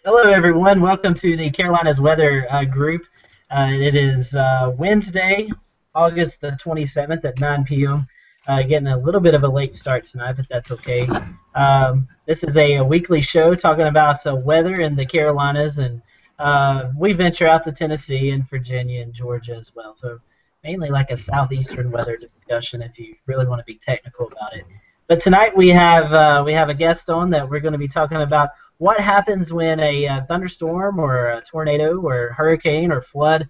Hello, everyone. Welcome to the Carolinas Weather Group. It is Wednesday, August the 27th at 9 p.m. Getting a little bit of a late start tonight, but that's okay. This is a weekly show talking about weather in the Carolinas, and we venture out to Tennessee and Virginia and Georgia as well. So mainly like a southeastern weather discussion if you really want to be technical about it. But tonight we have a guest on that we're going to be talking about what happens when a thunderstorm or a tornado or hurricane or flood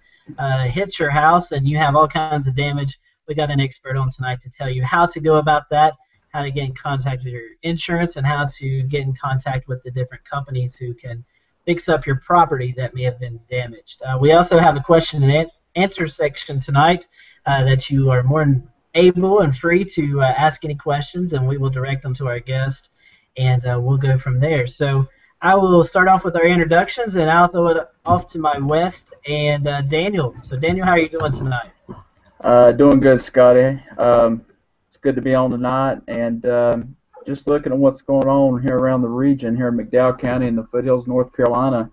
hits your house and you have all kinds of damage. We got an expert on tonight to tell you how to go about that, how to get in contact with your insurance, and how to get in contact with the different companies who can fix up your property that may have been damaged. We also have a question and answer section tonight that you are more than able and free to ask any questions, and we will direct them to our guest, and we'll go from there. So I will start off with our introductions, and I'll throw it off to my West and Daniel. So Daniel, how are you doing tonight? Doing good, Scotty. It's good to be on tonight, and just looking at what's going on here around the region here in McDowell County in the foothills, North Carolina.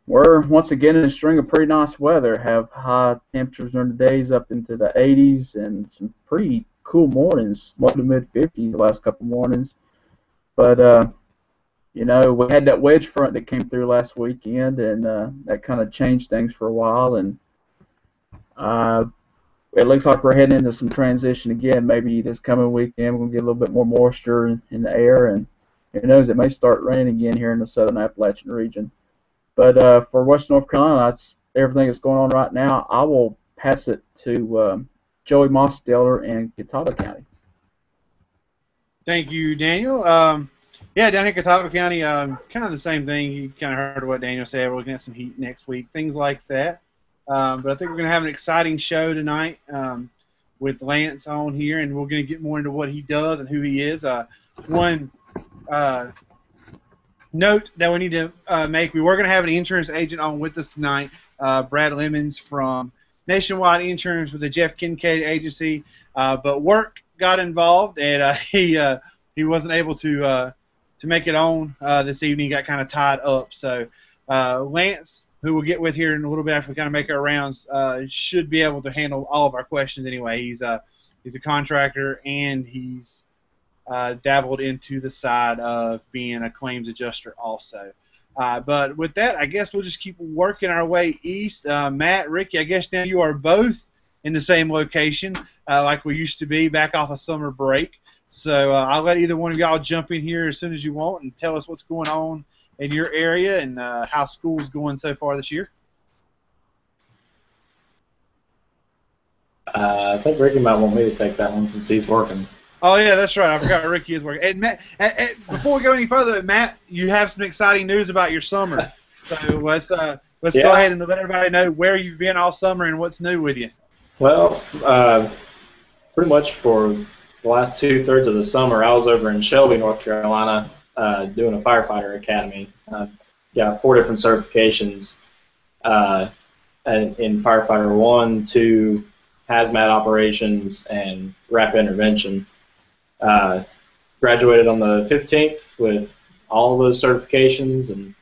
We're once again in a string of pretty nice weather. Have high temperatures during the days up into the 80s and some pretty cool mornings, low to mid 50s the last couple mornings. But you know, we had that wedge front that came through last weekend, and that kind of changed things for a while. And it looks like we're heading into some transition again. Maybe this coming weekend we're going to get a little bit more moisture in the air, and who knows, it may start raining again here in the southern Appalachian region. But for West North Carolina, that's everything that's going on right now. I will pass it to Joey Mosteller in Catawba County. Thank you, Daniel. Yeah, down in Catawba County, kind of the same thing. You kind of heard what Daniel said. We're looking at some heat next week, things like that. But I think we're going to have an exciting show tonight with Lance on here, and we're going to get more into what he does and who he is. One note that we need to make, we were going to have an insurance agent on with us tonight, Brad Lemons from Nationwide Insurance with the Jeff Kincaid Agency, but work got involved, and he wasn't able to make it on this evening. He got kind of tied up. So Lance, who we'll get with here in a little bit after we kind of make our rounds, should be able to handle all of our questions anyway. He's a contractor, and he's dabbled into the side of being a claims adjuster also. But with that, I guess we'll just keep working our way east. Matt, Ricky, I guess now you are both in the same location like we used to be back off a summer break. So I'll let either one of y'all jump in here as soon as you want and tell us what's going on in your area and how school's going so far this year. I think Ricky might want me to take that one since he's working. Oh, yeah, that's right. I forgot Ricky is working. And Matt, before we go any further, Matt, you have some exciting news about your summer. So let's go ahead and let everybody know where you've been all summer and what's new with you. Well, pretty much for the last 2/3 of the summer, I was over in Shelby, North Carolina, doing a firefighter academy. Got 4 different certifications in firefighter 1, 2, hazmat operations, and rapid intervention. Graduated on the 15th with all of those certifications, and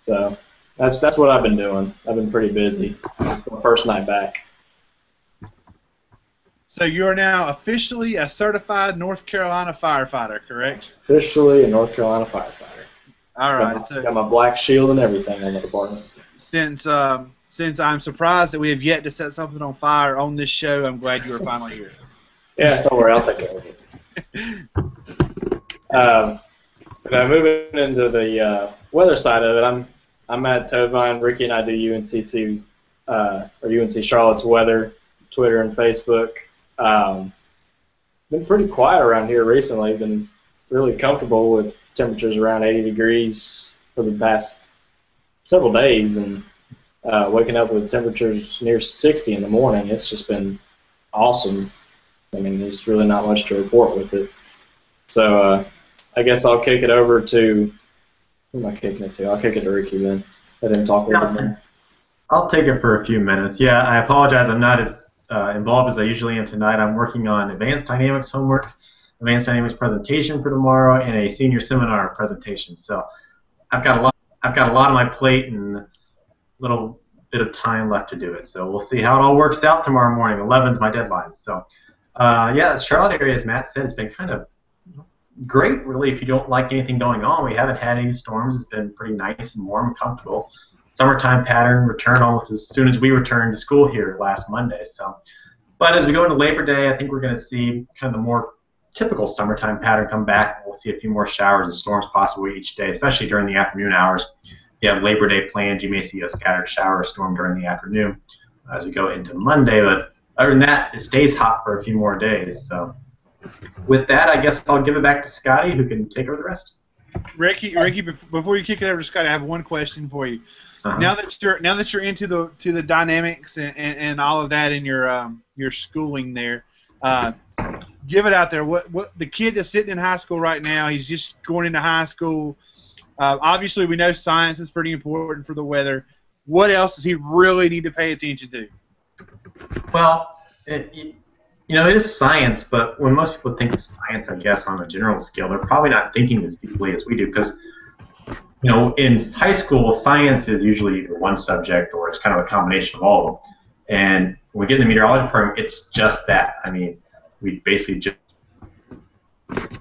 so that's what I've been doing. I've been pretty busy. It's my first night back. So you're now officially a certified North Carolina firefighter, correct? Officially a North Carolina firefighter. All right. Got my black shield and everything on the department. Since I'm surprised that we have yet to set something on fire on this show, I'm glad you are finally here. Yeah, don't worry, I'll take care of it. Now moving into the weather side of it, I'm Matt Tovine. Ricky and I do UNCC or UNC Charlotte's weather, Twitter and Facebook. Been pretty quiet around here recently. Been really comfortable with temperatures around 80 degrees for the past several days, and waking up with temperatures near 60 in the morning. It's just been awesome. I mean, there's really not much to report with it. So I guess I'll kick it over to, who am I kicking it to? I'll kick it to Ricky then. Let him talk a little bit more. I'll take it for a few minutes. Yeah, I apologize. I'm not as involved as I usually am tonight. I'm working on advanced dynamics homework, advanced dynamics presentation for tomorrow, and a senior seminar presentation. So I've got a lot on my plate and a little bit of time left to do it. So we'll see how it all works out tomorrow morning. 11's my deadline. So yeah, the Charlotte area, as Matt said, has been kind of great, really, if you don't like anything going on. We haven't had any storms. It's been pretty nice and warm and comfortable. Summertime pattern returned almost as soon as we returned to school here last Monday. So, but as we go into Labor Day, I think we're going to see kind of the more typical summertime pattern come back. We'll see a few more showers and storms possibly each day, especially during the afternoon hours. You have Labor Day planned. You may see a scattered shower or storm during the afternoon as we go into Monday. But other than that, it stays hot for a few more days. So with that, I guess I'll give it back to Scotty, who can take over the rest. Ricky, before you kick it over to Scotty, I have one question for you. Uh-huh. Now that you're into the dynamics and all of that in your schooling there, give it out there. What the kid that's sitting in high school right now, he's just going into high school. Obviously, we know science is pretty important for the weather. What else does he really need to pay attention to? Well, it is science, but when most people think of science, I guess, on a general scale, they're probably not thinking as deeply as we do because, in high school, science is usually either one subject or it's kind of a combination of all of them. And when we get in the meteorology program, it's just that. I mean, we basically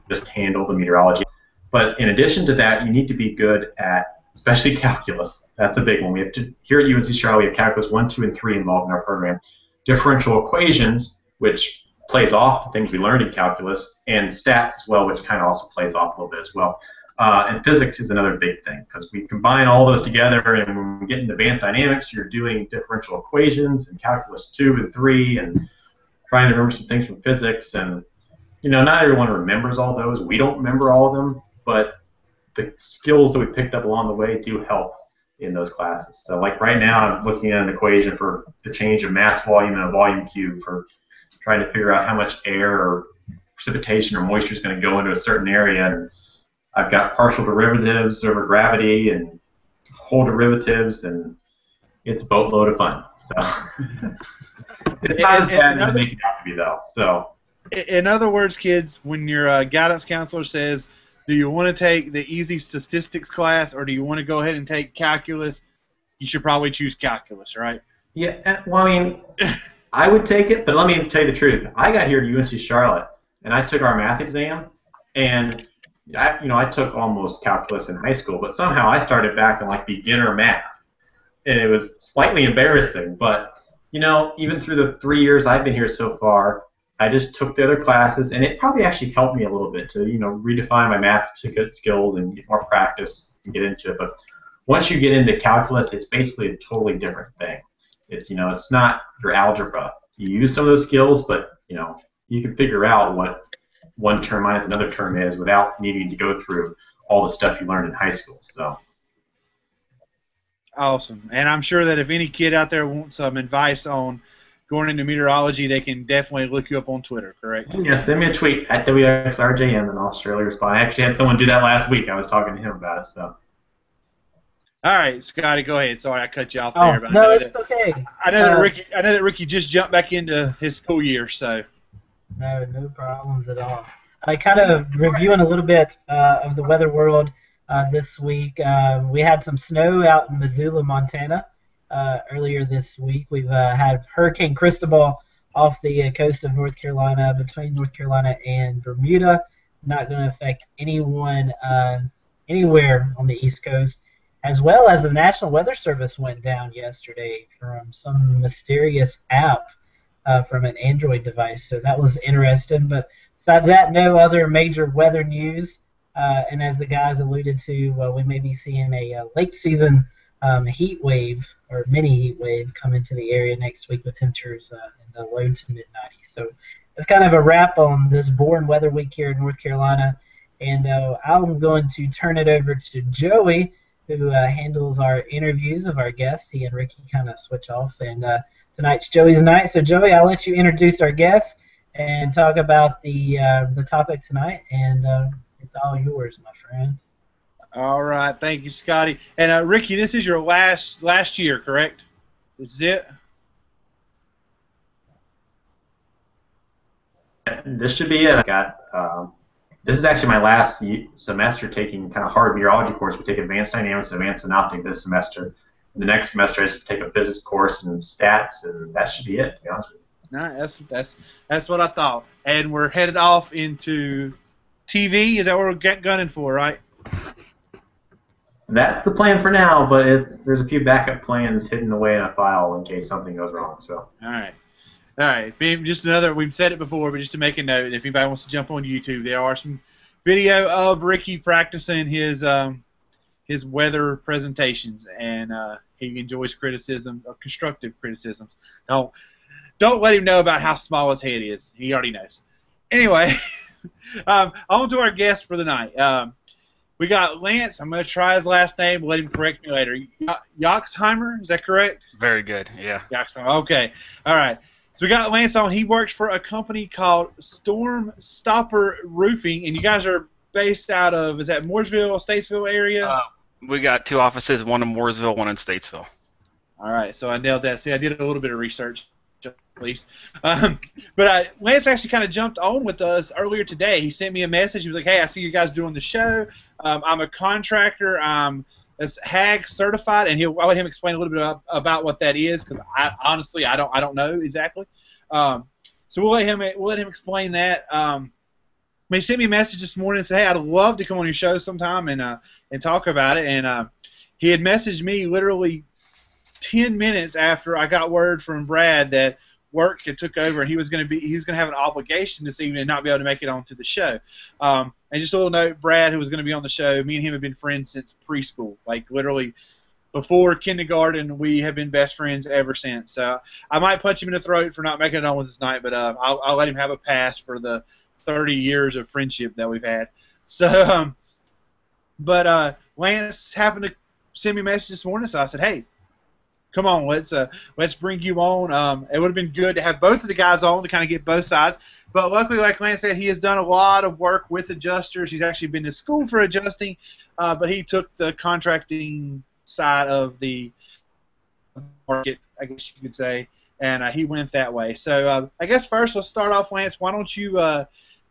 just handle the meteorology. But in addition to that, you need to be good at, especially calculus. That's a big one. We have to, here at UNC Charlotte, we have calculus 1, 2, and 3 involved in our program. Differential equations, which plays off the things we learned in calculus, and stats as well, which kind of also plays off a little bit as well. And physics is another big thing because we combine all those together, and when we get into advanced dynamics, you're doing differential equations and calculus 2 and 3 and trying to remember some things from physics. And, not everyone remembers all those. We don't remember all of them, but the skills that we picked up along the way do help in those classes. So like right now, I'm looking at an equation for the change of mass volume and a volume cube for trying to figure out how much air or precipitation or moisture is going to go into a certain area. And I've got partial derivatives over gravity and whole derivatives, and it's a boatload of fun. So it's not as bad as I make it out to be, though. So, in other words, kids, when your guidance counselor says, do you want to take the easy statistics class or do you want to go ahead and take calculus, you should probably choose calculus, right? Yeah, well, I mean, I would take it, but let me tell you the truth. I got here to UNC Charlotte, and I took our math exam, and I took almost calculus in high school, but somehow I started back in like beginner math, and it was slightly embarrassing. But even through the 3 years I've been here so far, I just took the other classes, and it probably actually helped me a little bit to redefine my math skills and get more practice and get into it. But once you get into calculus, it's basically a totally different thing. It's it's not your algebra. You use some of those skills, but you can figure out what one term minus another term is without needing to go through all the stuff you learned in high school. So awesome. And I'm sure that if any kid out there wants some advice on going into meteorology, they can definitely look you up on Twitter, correct? Yeah, send me a tweet at WXRJM and I'll surely respond. I actually had someone do that last week. I was talking to him about it. So. All right, Scotty, go ahead. Sorry, I cut you off there. But no, it's okay. I know that Ricky just jumped back into his school year, so. No problems at all. I kind of reviewing a little bit of the weather world this week. We had some snow out in Missoula, Montana. Earlier this week, we've had Hurricane Cristobal off the coast of North Carolina, between North Carolina and Bermuda. Not going to affect anyone anywhere on the East Coast, as well as the National Weather Service went down yesterday from some mysterious app from an Android device. So that was interesting. But besides that, no other major weather news. And as the guys alluded to, we may be seeing a late season heat wave or mini heat wave come into the area next week with temperatures in the low to mid 90s. So that's kind of a wrap on this boring weather week here in North Carolina. And I'm going to turn it over to Joey, who handles our interviews of our guests. He and Ricky kind of switch off. And tonight's Joey's night. So Joey, I'll let you introduce our guests and talk about the topic tonight. And it's all yours, my friend. All right, thank you, Scotty. And Ricky, this is your last year, correct? This is it? This should be it. I got This is actually my last semester taking kind of hard meteorology course. We take advanced dynamics and advanced synoptic this semester. The next semester I just take a physics course and stats, and that should be it, to be honest with you. All right, that's what I thought. And we're headed off into TV. Is that what we're gunning for, right? That's the plan for now, but there's a few backup plans hidden away in a file in case something goes wrong. So. All right. Just another. We've said it before, but just to make a note, if anybody wants to jump on YouTube, there are some video of Ricky practicing his weather presentations, and he enjoys criticism or constructive criticisms. Don't let him know about how small his head is. He already knows. Anyway, on to our guest for the night. We got Lance. I'm going to try his last name. Let him correct me later. Yoxheimer, is that correct? Very good, yeah. Yoxheimer, okay. All right. So we got Lance on. He works for a company called Storm Stopper Roofing, and you guys are based out of, is that Mooresville, Statesville area? We got 2 offices, one in Mooresville, one in Statesville. All right, so I nailed that. See, I did a little bit of research, at least. But Lance actually kind of jumped on with us earlier today. He sent me a message. He was like, hey, I see you guys doing the show. I'm a contractor. I'm HAG certified, and I'll let him explain a little bit about what that is, because honestly I don't know exactly. So we'll let him explain that. He sent me a message this morning and said, hey, I'd love to come on your show sometime and talk about it. And he had messaged me literally 10 minutes after I got word from Brad that work had took over, and he was going to have an obligation this evening and not be able to make it onto the show. And just a little note, Brad, who was going to be on the show, me and him have been friends since preschool, like literally before kindergarten. We have been best friends ever since. So I might punch him in the throat for not making it on with us tonight, but I'll let him have a pass for the 30 years of friendship that we've had. So, but Lance happened to send me a message this morning, so I said, hey, come on, let's bring you on. It would have been good to have both of the guys on to kind of get both sides. But luckily, like Lance said, he has done a lot of work with adjusters. He's actually been to school for adjusting, but he took the contracting side of the market, I guess you could say, and he went that way. So I guess first let's start off, Lance. Why don't you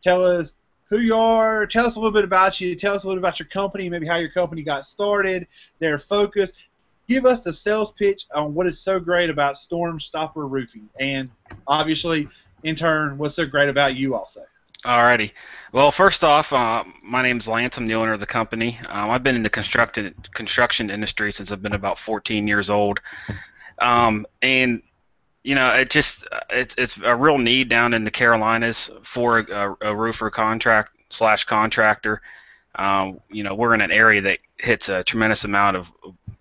tell us who you are, tell us a little bit about you, tell us a little bit about your company, maybe how your company got started, their focus. Give us a sales pitch on what is so great about Storm Stopper Roofing, and obviously, in turn, what's so great about you also. Alrighty. Well, first off, my name's Lance. I'm the owner of the company. I've been in the construction industry since I've been about 14 years old, and you know, it's a real need down in the Carolinas for a roofer contractor. You know, we're in an area that hits a tremendous amount of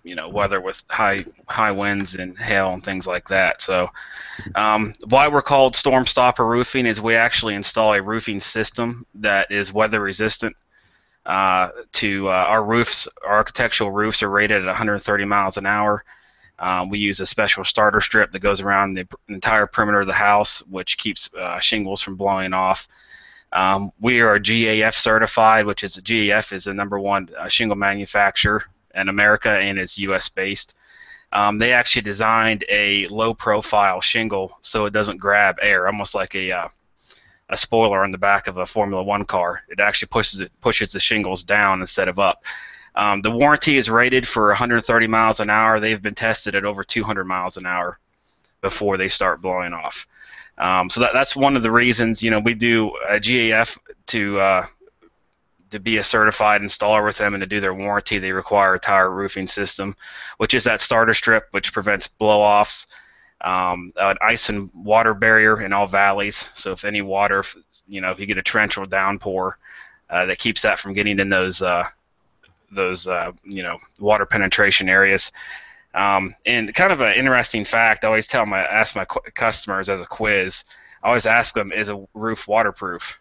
weather with high winds and hail and things like that. So why we're called Storm Stopper Roofing is we actually install a roofing system that is weather resistant. To our roofs, our architectural roofs are rated at 130 miles an hour. We use a special starter strip that goes around the entire perimeter of the house, which keeps shingles from blowing off. We are GAF certified, which is GAF is the #1 shingle manufacturer in America, and it's U.S. based. They actually designed a low-profile shingle so it doesn't grab air, almost like a spoiler on the back of a Formula One car. It actually pushes the shingles down instead of up. The warranty is rated for 130 miles an hour. They've been tested at over 200 miles an hour before they start blowing off. So that's one of the reasons, we do a GAF to be a certified installer with them, and to do their warranty, they require a tire roofing system, which is that starter strip, which prevents blow-offs, an ice and water barrier in all valleys. So if any water, if you get a torrential downpour, that keeps that from getting in those water penetration areas. And kind of an interesting fact, I always ask my customers as a quiz, I always ask them, is a roof waterproof?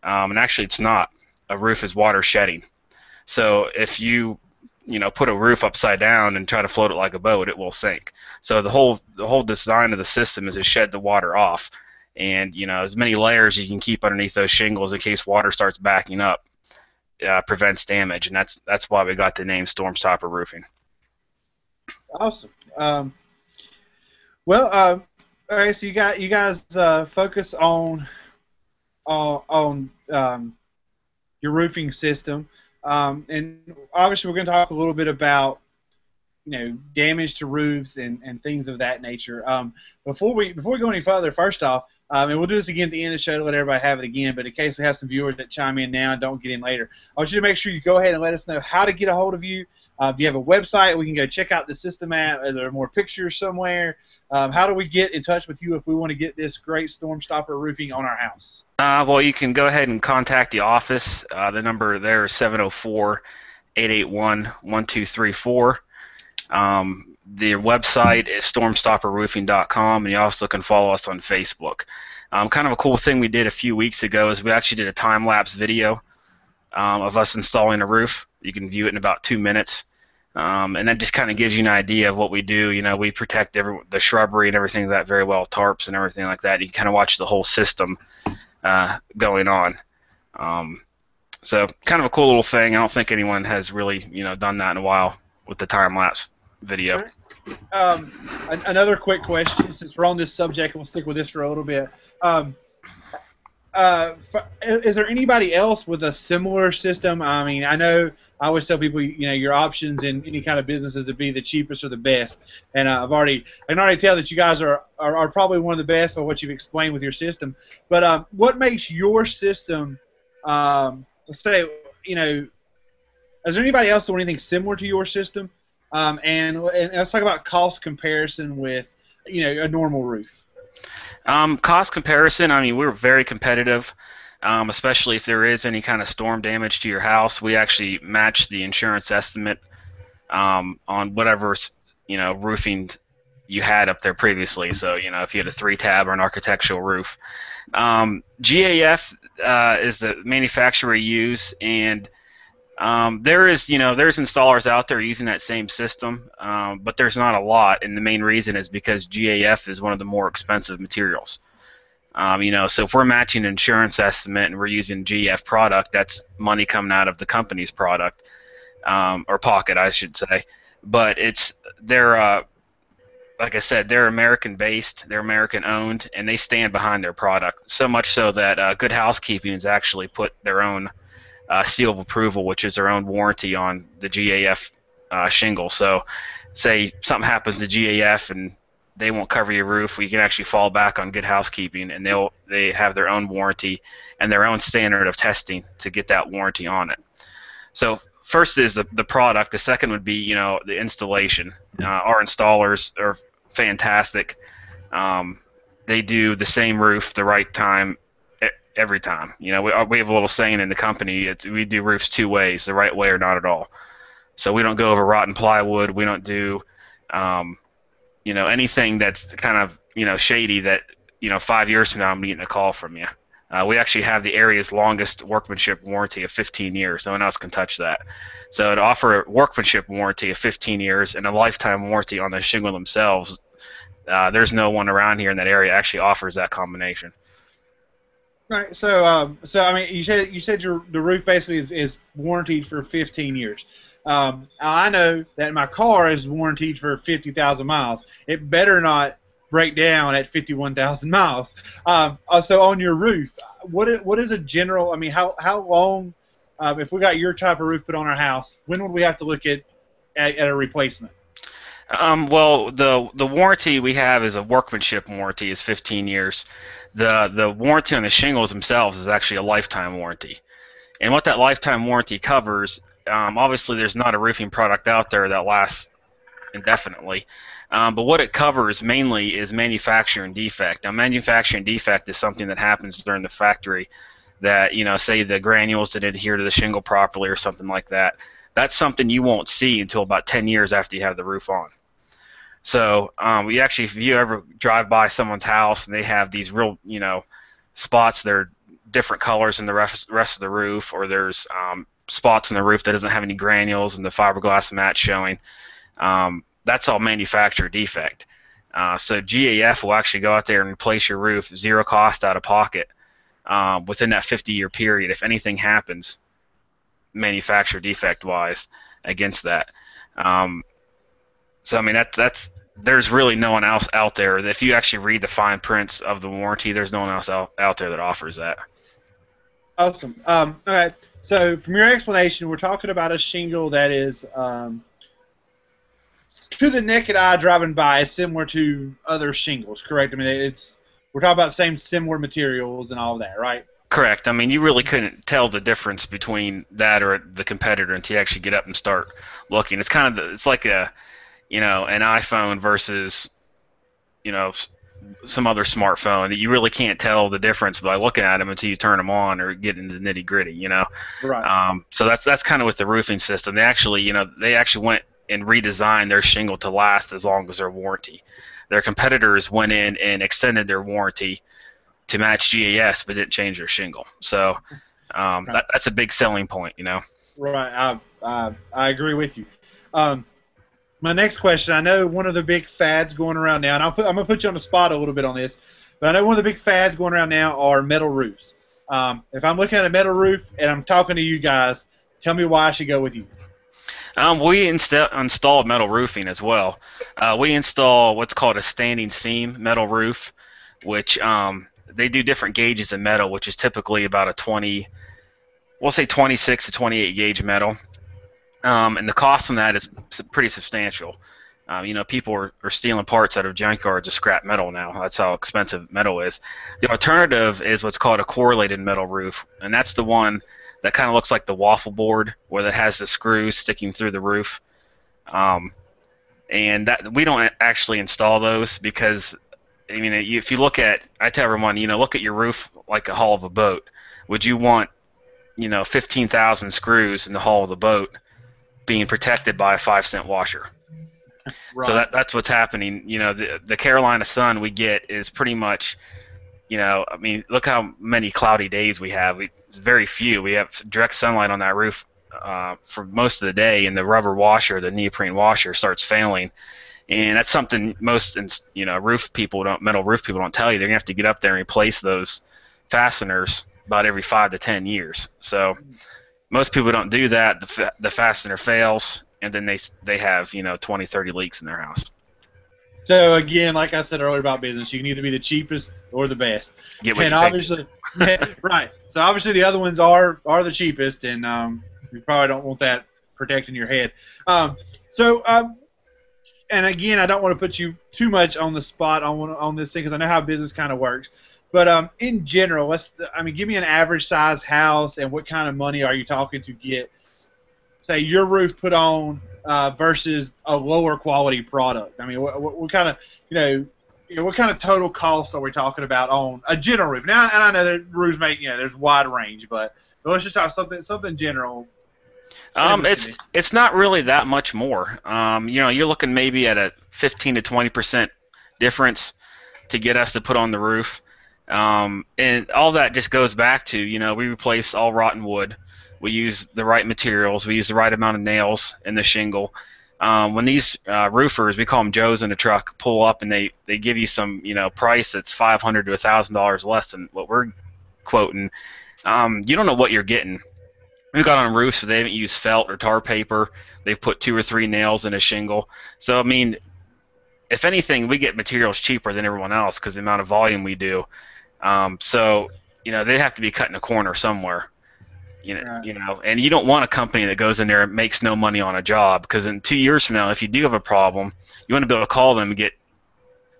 And actually it's not. A roof is water shedding. So if you put a roof upside down and try to float it like a boat, it will sink. So the whole design of the system is to shed the water off, and as many layers you can keep underneath those shingles in case water starts backing up, prevents damage, and that's why we got the name Storm Stopper Roofing. Awesome. Well, all right. So you guys focus on your roofing system. And obviously, we're going to talk a little bit about damage to roofs and things of that nature. Before we go any further, first off, and we'll do this again at the end of the show to let everybody have it again, but in case we have some viewers that chime in now and don't get in later, I want you to make sure you go ahead and let us know how to get a hold of you. Do you have a website we can go check out the system at? Are there more pictures somewhere? How do we get in touch with you if we want to get this great Storm Stopper roofing on our house? Well, you can go ahead and contact the office. The number there is 704-881-1234. The website is stormstopperroofing.com, and you also can follow us on Facebook. Kind of a cool thing we did a few weeks ago is we actually did a time-lapse video of us installing a roof. You can view it in about 2 minutes, and that just kind of gives you an idea of what we do. We protect the shrubbery and everything like that very well, tarps and everything like that. You can kind of watch the whole system going on. So kind of a cool little thing. I don't think anyone has really done that in a while with the time-lapse video. Another quick question, since we're on this subject, we'll stick with this for a little bit. Is there anybody else with a similar system? I mean, I know I always tell people, your options in any kind of business is to be the cheapest or the best. And I can already tell that you guys are probably one of the best by what you've explained with your system. But what makes your system, let's say, is there anybody else doing anything similar to your system? And let's talk about cost comparison with, a normal roof. Cost comparison, I mean, we're very competitive, especially if there is any kind of storm damage to your house. We actually match the insurance estimate on whatever, roofing you had up there previously. So, if you had a 3-tab or an architectural roof. GAF is the manufacturer we use, and there's installers out there using that same system, but there's not a lot, and the main reason is because GAF is one of the more expensive materials. So if we're matching an insurance estimate and we're using GAF product, that's money coming out of the company's product, or pocket, I should say. But they're like I said, they're American-based, they're American-owned, and they stand behind their product. So much so that Good Housekeeping has actually put their own seal of approval, which is their own warranty on the GAF shingle. So say something happens to GAF and they won't cover your roof, we can actually fall back on Good Housekeeping, and they have their own warranty and their own standard of testing to get that warranty on it. So first is the product. The second would be the installation. Our installers are fantastic. They do the same roof the right time every time. We have a little saying in the company, we do roofs 2 ways, the right way or not at all. So we don't go over rotten plywood. We don't do anything that's kind of shady that 5 years from now I'm getting a call from you. We actually have the area's longest workmanship warranty of 15 years. No one else can touch that. So to offer a workmanship warranty of 15 years and a lifetime warranty on the shingle themselves, there's no one around here in that area actually offers that combination. Right. So I mean, you said the roof basically is warranted for 15 years. I know that my car is warranted for 50,000 miles. It better not break down at 51,000 miles. So on your roof, what is a general? I mean, how long? If we got your type of roof put on our house, when would we have to look at a replacement? Well, the warranty we have is a workmanship warranty, is 15 years. The warranty on the shingles themselves is actually a lifetime warranty. And what that lifetime warranty covers, obviously there's not a roofing product out there that lasts indefinitely, but what it covers mainly is manufacturing defect. Now, manufacturing defect is something that happens during the factory that, say the granules didn't adhere to the shingle properly or something like that. That's something you won't see until about 10 years after you have the roof on. So we actually, if you ever drive by someone's house and they have these real, spots that are different colors than the rest of the roof, or there's spots on the roof that doesn't have any granules and the fiberglass mat showing, that's all manufacturer defect. So GAF will actually go out there and replace your roof, zero cost out of pocket, within that 50-year period if anything happens manufacturer defect-wise against that. So I mean there's really no one else out there. If you actually read the fine prints of the warranty, there's no one else out there that offers that. Awesome. Okay. So from your explanation, we're talking about a shingle that is, to the naked eye driving by, is similar to other shingles, correct? I mean, we're talking about the same similar materials and all of that, right? Correct. I mean, you really couldn't tell the difference between that or the competitor until you actually get up and start looking. It's kind of it's like an iPhone versus, some other smartphone that you really can't tell the difference by looking at them until you turn them on or get into the nitty gritty, Right. So that's kind of with the roofing system. They actually went and redesigned their shingle to last as long as their warranty. Their competitors went in and extended their warranty to match GAS, but didn't change their shingle. So that's a big selling point, Right. I agree with you. My next question, I know one of the big fads going around now, and I'm going to put you on the spot a little bit on this, but I know one of the big fads going around now are metal roofs. If I'm looking at a metal roof and I'm talking to you guys, tell me why I should go with you. We install metal roofing as well. We install what's called a standing seam metal roof, which they do different gauges of metal, which is typically about a 26 to 28 gauge metal. And the cost on that is pretty substantial. People are stealing parts out of junkyards of scrap metal now. That's how expensive metal is. The alternative is what's called a correlated metal roof, and that's the one that kind of looks like the waffle board, where it has the screws sticking through the roof. And that we don't actually install those because, if you look at, I tell everyone, look at your roof like a hull of a boat. Would you want, 15,000 screws in the hull of the boat being protected by a 5-cent washer? Right. So that's what's happening. The Carolina sun we get is pretty much, look how many cloudy days we have. Very few. We have direct sunlight on that roof for most of the day, and the rubber washer, the neoprene washer, starts failing. And that's something most metal roof people don't tell you. They're gonna have to get up there and replace those fasteners about every 5 to 10 years. So most people don't do that. The fastener fails, and then they have 20, 30 leaks in their house. So again, like I said earlier about business, you can either be the cheapest or the best. And obviously, right. So obviously the other ones are the cheapest, and you probably don't want that protecting your head. And again, I don't want to put you too much on the spot on this thing because I know how business kind of works. But in general, give me an average size house, and what kind of money are you talking to get, say, your roof put on versus a lower quality product? I mean, what kind of what kind of total cost are we talking about on a general roof? Now, and I know that roofs there's a wide range, but let's just talk something general. It's not really that much more. You're looking maybe at a 15 to 20% difference to get us to put on the roof. And all that just goes back to, we replace all rotten wood. We use the right materials. We use the right amount of nails in the shingle. When these roofers, we call them Joes in the truck, pull up and they give you some, price that's $500 to $1,000 less than what we're quoting, you don't know what you're getting. We've got on roofs where they haven't used felt or tar paper. They've put 2 or 3 nails in a shingle. So, if anything, we get materials cheaper than everyone else because the amount of volume we do. They have to be cutting a corner somewhere. And you don't want a company that goes in there and makes no money on a job, because in 2 years from now, if you do have a problem, you want to be able to call them and get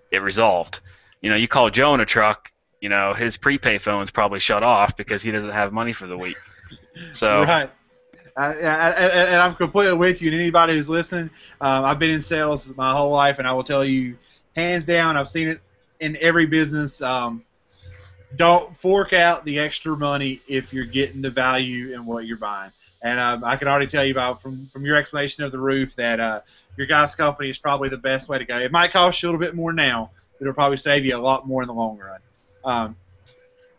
it resolved. You call Joe in a truck, his prepay phone's probably shut off because he doesn't have money for the week. So right. And I'm completely with you. And anybody who's listening, I've been in sales my whole life, and I will tell you, hands down, I've seen it in every business. Don't fork out the extra money if you're getting the value in what you're buying. And I can already tell you from your explanation of the roof that your guys' company is probably the best way to go. It might cost you a little bit more now, but it'll probably save you a lot more in the long run.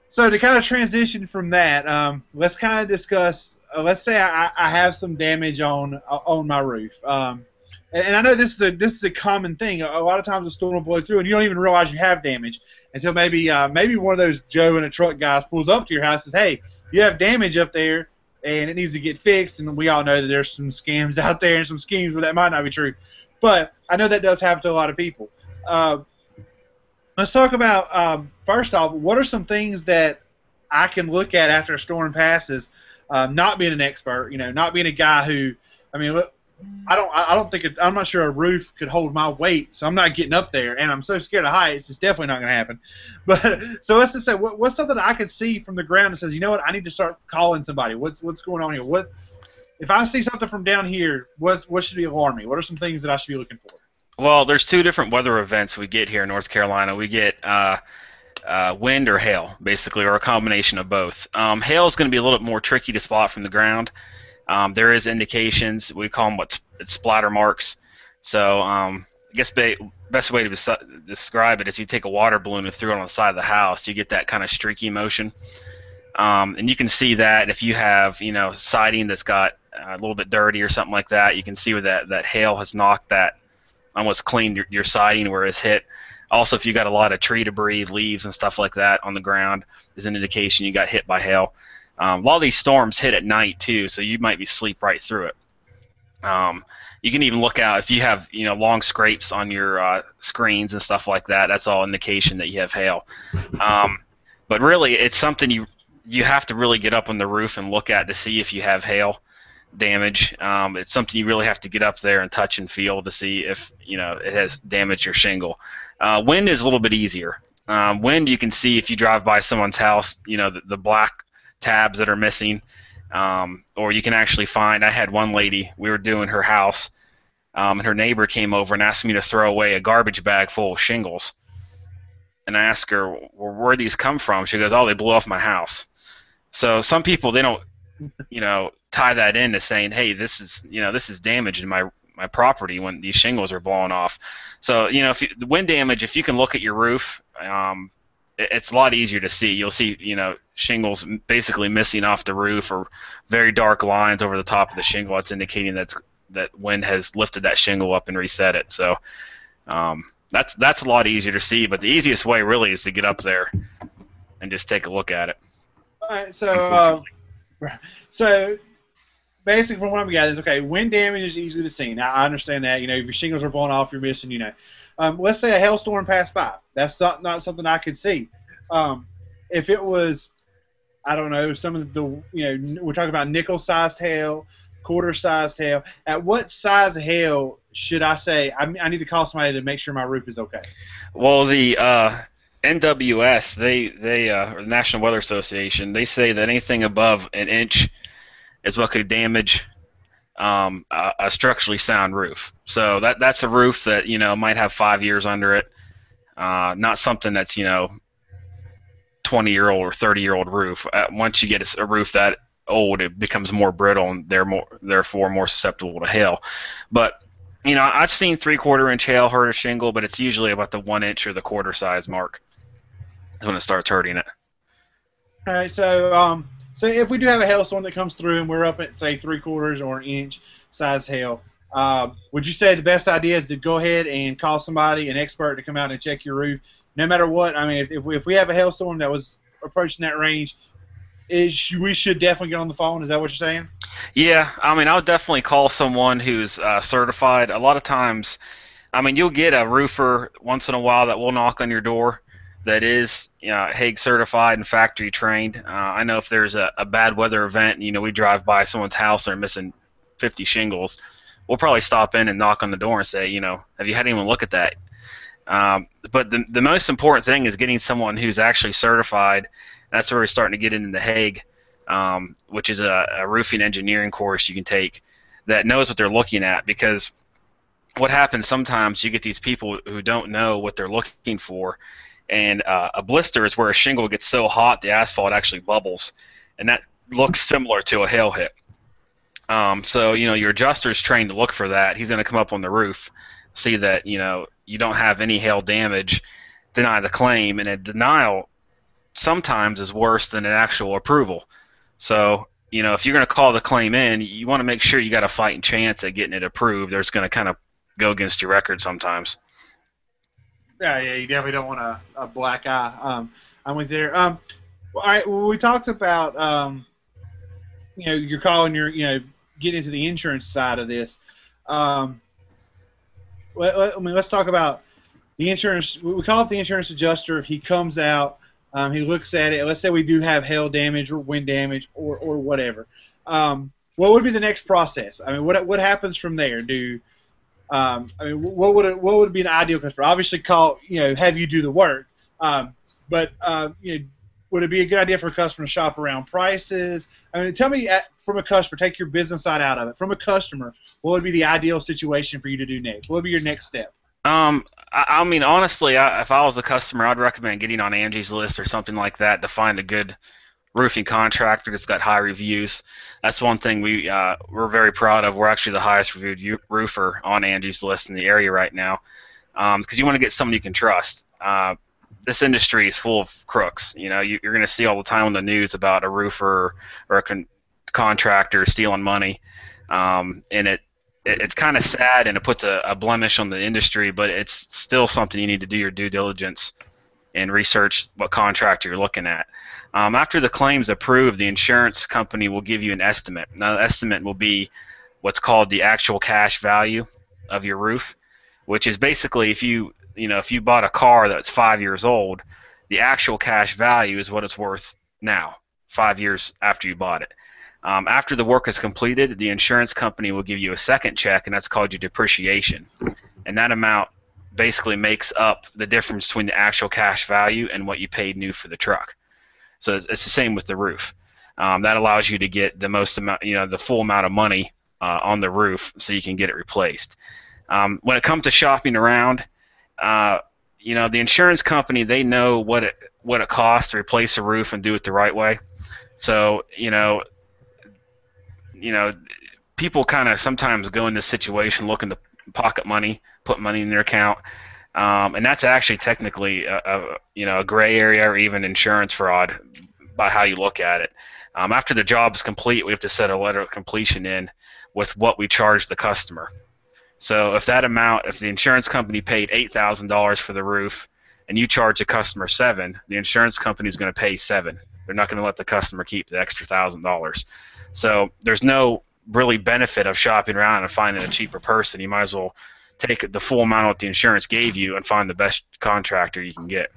So to kind of transition from that, let's kind of discuss. Let's say I have some damage on my roof, and I know this is a common thing. A lot of times a storm will blow through, and you don't even realize you have damage until maybe one of those Joe in a truck guys pulls up to your house and says, "Hey, you have damage up there, and it needs to get fixed." And we all know that there's some scams out there and some schemes where that might not be true, but I know that does happen to a lot of people. Let's talk about, first off, what are some things that I can look at after a storm passes, not being an expert, not being a guy who, I mean, look, I don't think I'm not sure a roof could hold my weight, so I'm not getting up there, and I'm so scared of heights. It's definitely not going to happen. But so let's just say, what's something I could see from the ground that says, you know what, I need to start calling somebody. What's going on here? What if I see something from down here? What should be alarm me? What are some things that I should be looking for? Well, there's two different weather events we get here in North Carolina. We get wind or hail, basically, or a combination of both. Hail is going to be a little bit more tricky to spot from the ground. There is indications. We call them it's splatter marks. So I guess best way to describe it is you take a water balloon and throw it on the side of the house. You get that kind of streaky motion. And you can see that if you have siding that's got a little bit dirty or something like that, you can see where that hail has knocked that, almost cleaned your siding where it's hit. Also, if you got a lot of tree debris, leaves and stuff like that on the ground, is an indication you got hit by hail. A lot of these storms hit at night too, so you might be sleep right through it. You can even look out if you have long scrapes on your screens and stuff like that. That's all indication that you have hail. But really, it's something you have to really get up on the roof and look at to see if you have hail damage. It's something you really have to get up there and touch and feel to see if it has damaged your shingle. Wind is a little bit easier. Wind, you can see if you drive by someone's house, the black tabs that are missing, or you can actually find. I had one lady, we were doing her house, and her neighbor came over and asked me to throw away a garbage bag full of shingles. And I asked her, well, where these come from? She goes, oh, they blew off my house. So some people, they don't tie that into saying, hey, this is damage in my property when these shingles are blowing off. So if the wind damage, if you can look at your roof, it's a lot easier to see. You'll see shingles basically missing off the roof or very dark lines over the top of the shingle. That's indicating that wind has lifted that shingle up and reset it. So that's a lot easier to see. But the easiest way really is to get up there and just take a look at it. All right, so basically from what I'm gathering, okay, wind damage is easily to see. Now, I understand that. If your shingles are blowing off, you're missing, let's say a hailstorm passed by. That's not something I could see. If it was, I don't know, some of the, we're talking about nickel-sized hail, quarter-sized hail. At what size of hail should I say, I need to call somebody to make sure my roof is okay? Well, the NWS, or the National Weather Association, they say that anything above an inch is what could damage a structurally sound roof. So that's a roof that might have 5 years under it, not something that's 20-year-old or 30-year-old roof. Once you get a roof that old, it becomes more brittle and therefore more susceptible to hail. But I've seen 3/4 inch hail hurt a shingle, but it's usually about the 1 inch or the quarter size mark is when it starts hurting it. All right, so if we do have a hailstorm that comes through and we're up at, say, 3/4 or an inch size hail, would you say the best idea is to go ahead and call somebody, an expert, to come out and check your roof, no matter what? I mean, if we have a hailstorm that was approaching that range, we should definitely get on the phone. Is that what you're saying? Yeah, I mean, I would definitely call someone who's certified. A lot of times, I mean, you'll get a roofer once in a while that will knock on your door that is Hague certified and factory trained. I know if there's a bad weather event, we drive by someone's house and they're missing 50 shingles, we'll probably stop in and knock on the door and say, have you had anyone look at that? But the most important thing is getting someone who's actually certified. That's where we're starting to get into the Hague, which is a roofing engineering course you can take that knows what they're looking at. Because what happens sometimes, you get these people who don't know what they're looking for, and a blister is where a shingle gets so hot the asphalt actually bubbles, and that looks similar to a hail hit. So your adjuster's trained to look for that. He's going to come up on the roof, see that you don't have any hail damage, deny the claim, and a denial sometimes is worse than an actual approval. So if you're going to call the claim in, you want to make sure you got a fighting chance at getting it approved. There's going to kind of go against your record sometimes. Yeah, you definitely don't want a black eye. I'm with you there. All right, well, we talked about you're calling getting into the insurance side of this. Let's talk about the insurance. We call it the insurance adjuster. He comes out. He looks at it. Let's say we do have hail damage or wind damage or whatever. What would be the next process? I mean, what happens from there? What would be an ideal customer? Obviously, have you do the work. But would it be a good idea for a customer to shop around prices? I mean, tell me from a customer, take your business side out of it. From a customer, what would be the ideal situation for you to do next? What would be your next step? I mean, honestly, if I was a customer, I'd recommend getting on Angie's List or something like that to find a good roofing contractor that's got high reviews. That's one thing we're very proud of. We're actually the highest reviewed roofer on Angie's List in the area right now, because you want to get someone you can trust. This industry is full of crooks. You're going to see all the time on the news about a roofer or a contractor stealing money, and it's kind of sad, and it puts a blemish on the industry, but it's still something you need to do your due diligence and research what contractor you're looking at. After the claim's approved, the insurance company will give you an estimate. Now, the estimate will be what's called the actual cash value of your roof, which is basically if you bought a car that's 5 years old, the actual cash value is what it's worth now, 5 years after you bought it. After the work is completed, the insurance company will give you a second check, and that's called your depreciation. And that amount basically makes up the difference between the actual cash value and what you paid new for the truck. So it's the same with the roof. That allows you to get the most amount, the full amount of money on the roof, so you can get it replaced. When it comes to shopping around, the insurance company, they know what it costs to replace a roof and do it the right way. So people kind of sometimes go in this situation looking to pocket money, put money in their account, and that's actually technically a gray area or even insurance fraud by how you look at it. After the job is complete, we have to set a letter of completion in with what we charge the customer. So if the insurance company paid $8,000 for the roof and you charge the customer $7,000, the insurance company is going to pay $7,000. They're not going to let the customer keep the extra $1,000. So there's no really benefit of shopping around and finding a cheaper person. You might as well take the full amount of what the insurance gave you and find the best contractor you can get.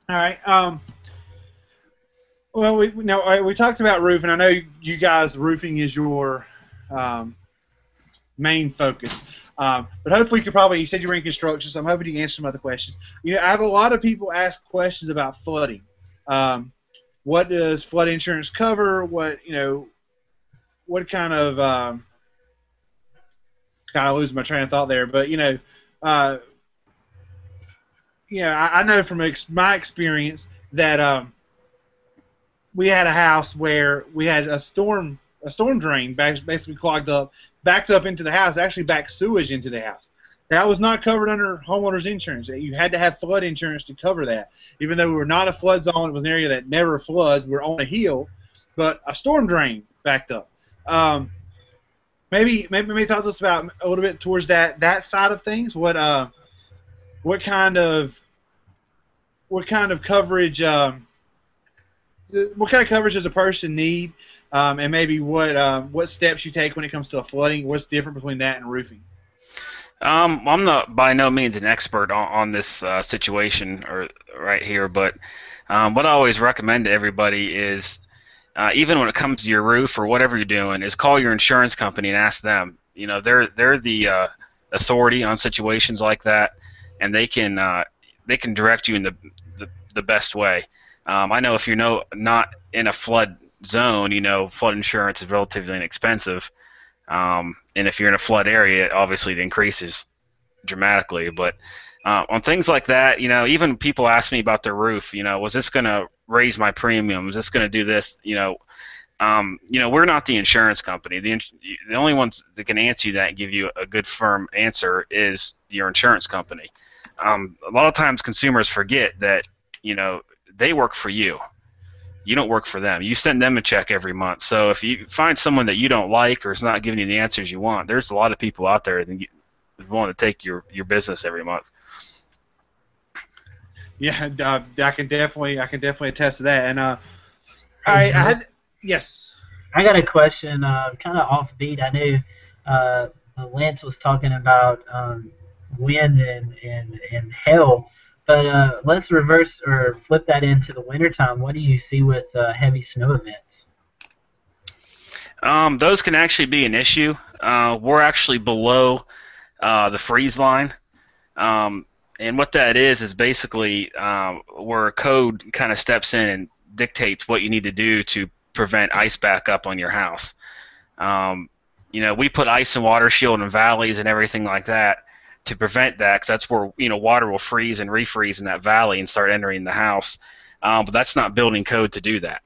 All right. Well, we talked about roofing. I know you guys, roofing is your main focus. But hopefully you said you were in construction, so I'm hoping you can answer some other questions. I have a lot of people ask questions about flooding. What does flood insurance cover? What kind of losing my train of thought there, but I know from my experience that we had a house where we had a storm drain basically clogged up, backed up into the house, actually backed sewage into the house. That was not covered under homeowners insurance. You had to have flood insurance to cover that. Even though we were not a flood zone, it was an area that never floods. We're on a hill, but a storm drain backed up. Maybe talk to us about a little bit towards that side of things. What kind of coverage does a person need, and maybe what steps you take when it comes to flooding? What's different between that and roofing? I'm not by no means an expert on this situation right here, but what I always recommend to everybody is, even when it comes to your roof or whatever you're doing, is call your insurance company and ask them. They're the authority on situations like that, and they can direct you in the best way. I know if you're not in a flood zone, flood insurance is relatively inexpensive. And if you're in a flood area, obviously it increases dramatically. But on things like that, even people ask me about their roof. Was this going to raise my premium? Is this going to do this? We're not the insurance company. The only ones that can answer you that and give you a good firm answer is your insurance company. A lot of times consumers forget that they work for you. You don't work for them. You send them a check every month. So if you find someone that you don't like or is not giving you the answers you want, there's a lot of people out there that want to take your business every month. Yeah, I can definitely attest to that. And all right, yes. I got a question, kind of offbeat. I knew Lance was talking about wind and hail. But let's reverse or flip that into the wintertime. What do you see with heavy snow events? Those can actually be an issue. We're actually below the freeze line. And what that is basically where code kind of steps in and dictates what you need to do to prevent ice backup on your house. We put ice and water shield in valleys and everything like that to prevent that, because that's where water will freeze and refreeze in that valley and start entering the house. But that's not building code to do that.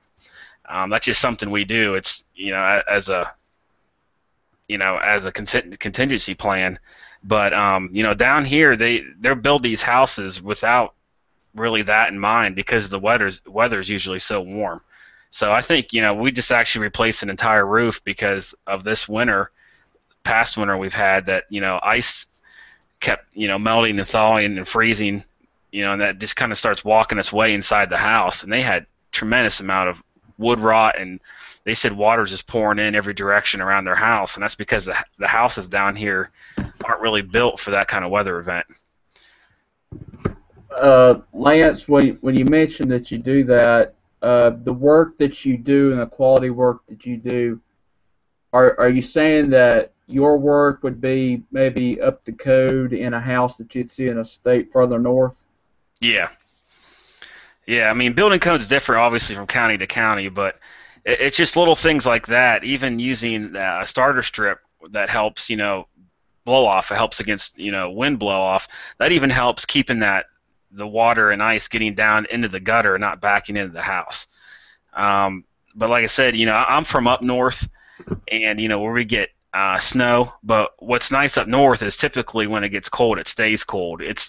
That's just something we do. It's as a contingency plan. But down here they'll build these houses without really that in mind, because the weather's usually so warm. So I think we just actually replaced an entire roof because of this past winter we've had, that ice kept melting and thawing and freezing, and that just kind of starts walking its way inside the house. And they had tremendous amount of wood rot, and they said water's just pouring in every direction around their house, and that's because the houses down here aren't really built for that kind of weather event. Lance, when you mentioned that you do that, the work that you do and the quality work that you do, are you saying that your work would be maybe up to code in a house that you'd see in a state further north? Yeah. I mean, building code's different, obviously, from county to county, but it's just little things like that. Even using a starter strip that helps, blow off. It helps against, wind blow off. That even helps keeping the water and ice getting down into the gutter and not backing into the house. But like I said, I'm from up north, and where we get snow. But what's nice up north is typically when it gets cold, it stays cold. It's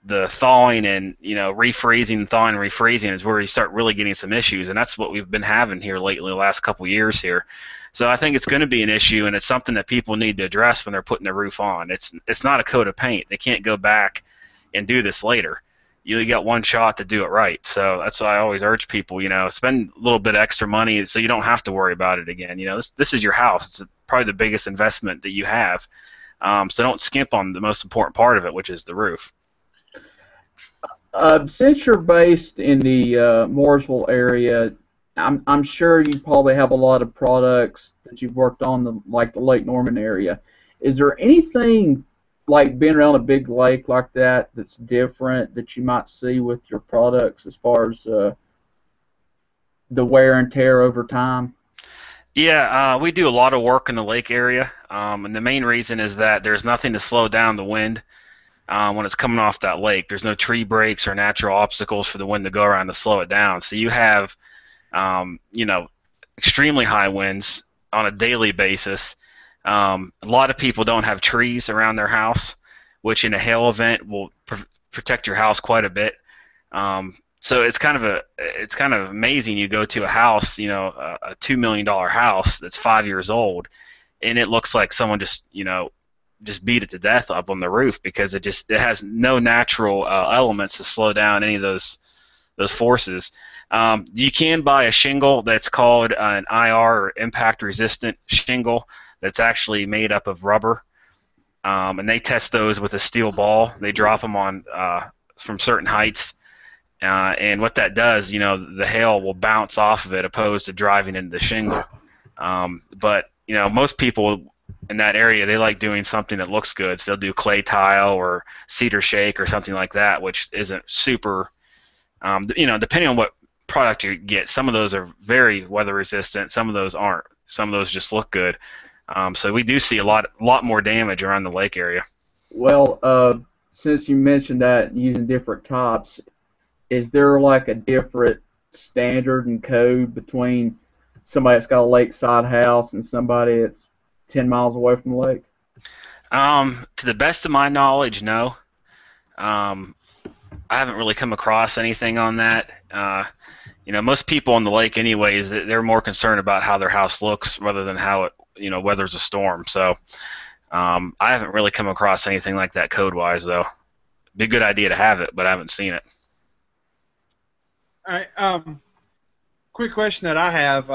the thawing and refreezing, thawing, and refreezing is where you start really getting some issues, and that's what we've been having here lately, the last couple of years here. So I think it's going to be an issue, and it's something that people need to address when they're putting the roof on. It's not a coat of paint. They can't go back and do this later. You got one shot to do it right. So that's why I always urge people, spend a little bit extra money so you don't have to worry about it again. This is your house. It's probably the biggest investment that you have. So don't skimp on the most important part of it, which is the roof. Since you're based in the Mooresville area, I'm sure you probably have a lot of products that you've worked on, like the Lake Norman area. Is there anything like being around a big lake like that's different that you might see with your products as far as the wear and tear over time? Yeah, we do a lot of work in the lake area, and the main reason is that there's nothing to slow down the wind. When it's coming off that lake, there's no tree breaks or natural obstacles for the wind to go around to slow it down. So you have, extremely high winds on a daily basis. A lot of people don't have trees around their house, which in a hail event will protect your house quite a bit. So it's kind of amazing. You go to a house, a $2 million house that's 5 years old, and it looks like someone just beat it to death up on the roof, because it has no natural elements to slow down any of those forces. You can buy a shingle that's called an IR, or impact resistant shingle, that's actually made up of rubber, and they test those with a steel ball. They drop them on from certain heights, and what that does, the hail will bounce off of it opposed to driving into the shingle. But most people in that area, they like doing something that looks good, so they'll do clay tile or cedar shake or something like that, which isn't super, depending on what product you get. Some of those are very weather resistant, some of those aren't. Some of those just look good. So we do see a lot more damage around the lake area. Well, since you mentioned that using different types, is there like a different standard and code between somebody that's got a lakeside house and somebody that's 10 miles away from the lake? To the best of my knowledge, no. I haven't really come across anything on that. Most people on the lake anyways, they're more concerned about how their house looks rather than how it, weathers a storm. So I haven't really come across anything like that code-wise, though. Be a good idea to have it, but I haven't seen it. All right. Quick question that I have.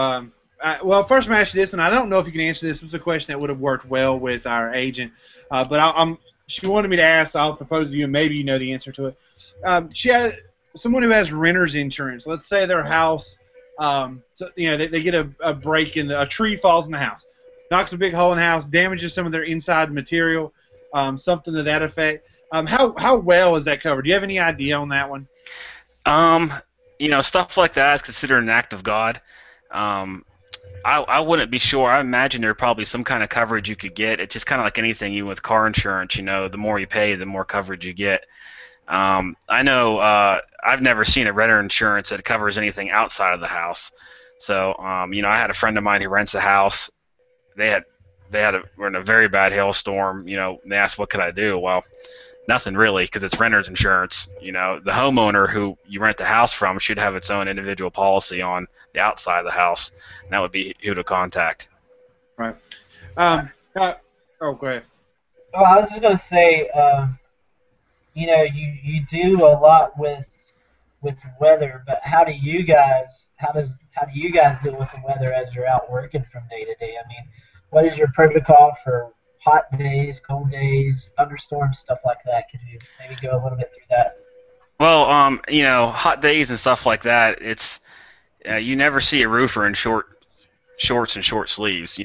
Well, first I'm going to ask you this, and I don't know if you can answer this. This was a question that would have worked well with our agent, but I'm she wanted me to ask. I'll propose to you, and maybe you know the answer to it. She had someone who has renter's insurance. Let's say their house, so, they get a break in a tree falls in the house, knocks a big hole in the house, damages some of their inside material, something to that effect. How well is that covered? Do you have any idea on that one? Stuff like that is considered an act of God. I wouldn't be sure. I imagine there's probably some kind of coverage you could get. It's just kind of like anything, even with car insurance. The more you pay, the more coverage you get. I know I've never seen a renter insurance that covers anything outside of the house. So, I had a friend of mine who rents a house. We're in a very bad hailstorm. They asked, what could I do? Well, nothing really, because it's renter's insurance. The homeowner who you rent the house from should have its own individual policy on the outside of the house, and that would be who to contact. Right. Go ahead. Well, I was just gonna say, you do a lot with weather, but how do you guys deal with the weather as you're out working from day to day? I mean, what is your protocol for hot days, cold days, thunderstorms, stuff like that? Could you maybe go a little bit through that? Well, hot days and stuff like that, it's you never see a roofer in shorts and short sleeves.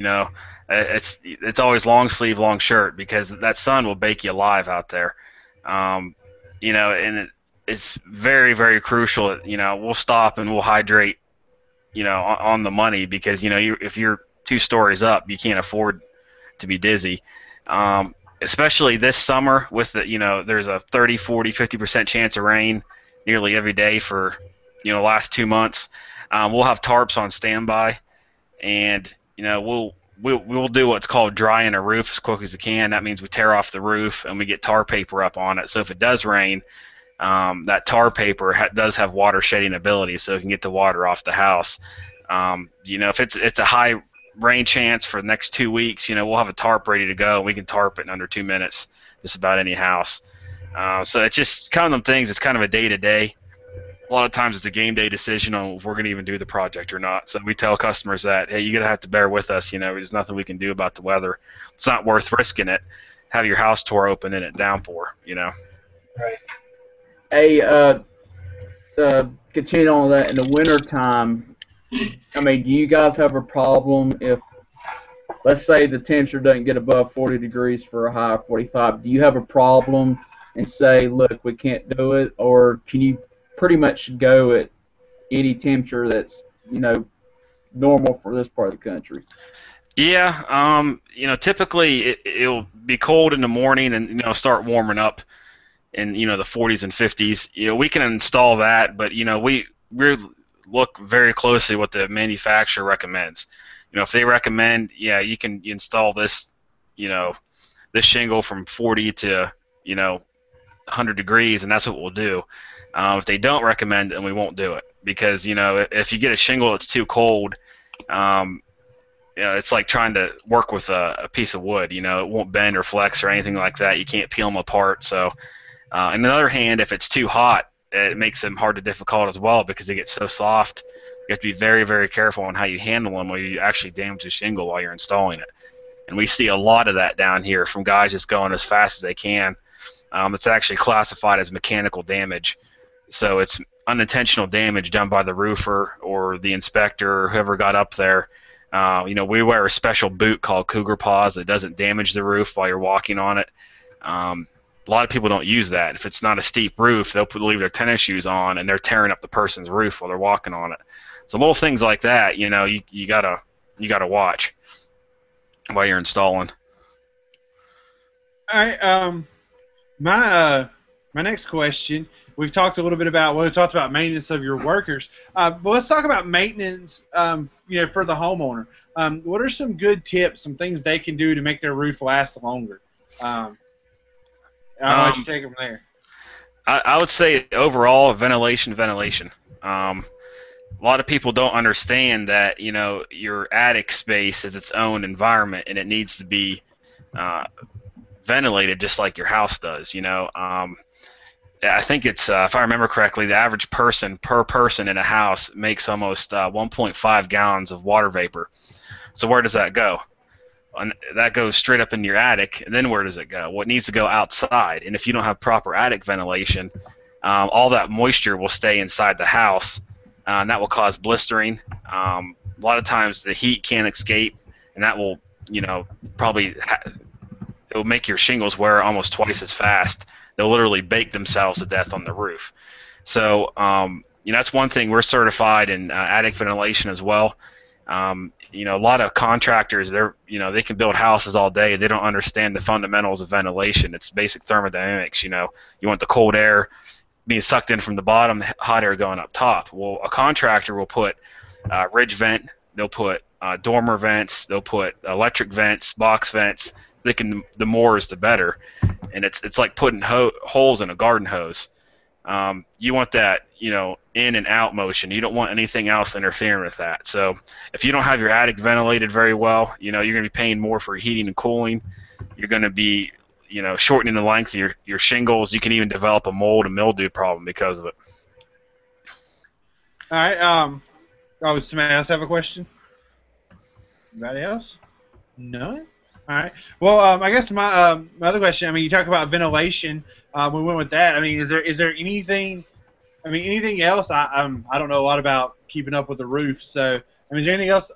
It's always long sleeve, long shirt, because that sun will bake you alive out there. And it's very, very crucial. We'll stop and we'll hydrate, on the money, because if you're 2 stories up, you can't afford to be dizzy. Especially this summer with there's a 30, 40, 50% chance of rain nearly every day for the last 2 months. We'll have tarps on standby, and we'll do what's called drying a roof as quick as we can. That means we tear off the roof and we get tar paper up on it. So if it does rain, that tar paper does have water shedding ability, so it can get the water off the house. If it's a high rain chance for the next 2 weeks, we'll have a tarp ready to go. We can tarp it in under 2 minutes, just about any house. So it's just kind of them things. It's kind of a day-to-day. A lot of times it's a game day decision on if we're going to even do the project or not. So we tell customers that, hey, you're going to have to bear with us. There's nothing we can do about the weather. It's not worth risking it. Have your house tore open in a downpour, Right. Hey, continue on that. In the wintertime, I mean, do you guys have a problem if, let's say, the temperature doesn't get above 40 degrees for a high of 45? Do you have a problem and say, look, we can't do it? Or can you pretty much go at any temperature that's, normal for this part of the country? Yeah, typically it'll be cold in the morning and, start warming up in, the 40s and 50s. We can install that, but, we look very closely what the manufacturer recommends. If they recommend, you can install this, this shingle from 40 to, 100 degrees, and that's what we'll do. If they don't recommend it, then we won't do it, because, if you get a shingle that's too cold, it's like trying to work with a piece of wood. It won't bend or flex or anything like that. You can't peel them apart. So, on the other hand, if it's too hot, it makes them hard to difficult as well, because they get so soft. You have to be very, very careful on how you handle them, or you actually damage the shingle while you're installing it. And we see a lot of that down here from guys just going as fast as they can. It's actually classified as mechanical damage. So it's unintentional damage done by the roofer or the inspector or whoever got up there. We wear a special boot called Cougar Paws that doesn't damage the roof while you're walking on it. A lot of people don't use that. If it's not a steep roof, they'll leave their tennis shoes on and they're tearing up the person's roof while they're walking on it. So little things like that, you gotta watch while you're installing. All right. My next question. We've talked a little bit about maintenance of your workers, but let's talk about maintenance. For the homeowner. What are some good tips, some things they can do to make their roof last longer? I'll let you take it from there. I would say overall ventilation. A lot of people don't understand that your attic space is its own environment and it needs to be ventilated just like your house does. I think it's, if I remember correctly, the average person per person in a house makes almost 1.5 gallons of water vapor. So where does that go? and that goes straight up into your attic. And then where does it go? Well, it needs to go outside. And if you don't have proper attic ventilation, all that moisture will stay inside the house, and that will cause blistering. A lot of times the heat can't escape, and that will, probably it will make your shingles wear almost twice as fast. They'll literally bake themselves to death on the roof. So, that's one thing. We're certified in attic ventilation as well. A lot of contractors, they can build houses all day. They don't understand the fundamentals of ventilation. It's basic thermodynamics. You want the cold air being sucked in from the bottom, hot air going up top. Well, a contractor will put ridge vent. They'll put dormer vents. They'll put electric vents, box vents. The more is the better. And it's like putting holes in a garden hose. You want that, in and out motion. You don't want anything else interfering with that. So if you don't have your attic ventilated very well, you're going to be paying more for heating and cooling. You're going to be, shortening the length of your shingles. You can even develop a mold and mildew problem because of it. All right. Does somebody else have a question? Anybody else? No? All right. Well, I guess my other question. You talk about ventilation. We went with that. Is there anything? Anything else? I don't know a lot about keeping up with the roof. So, is there anything else?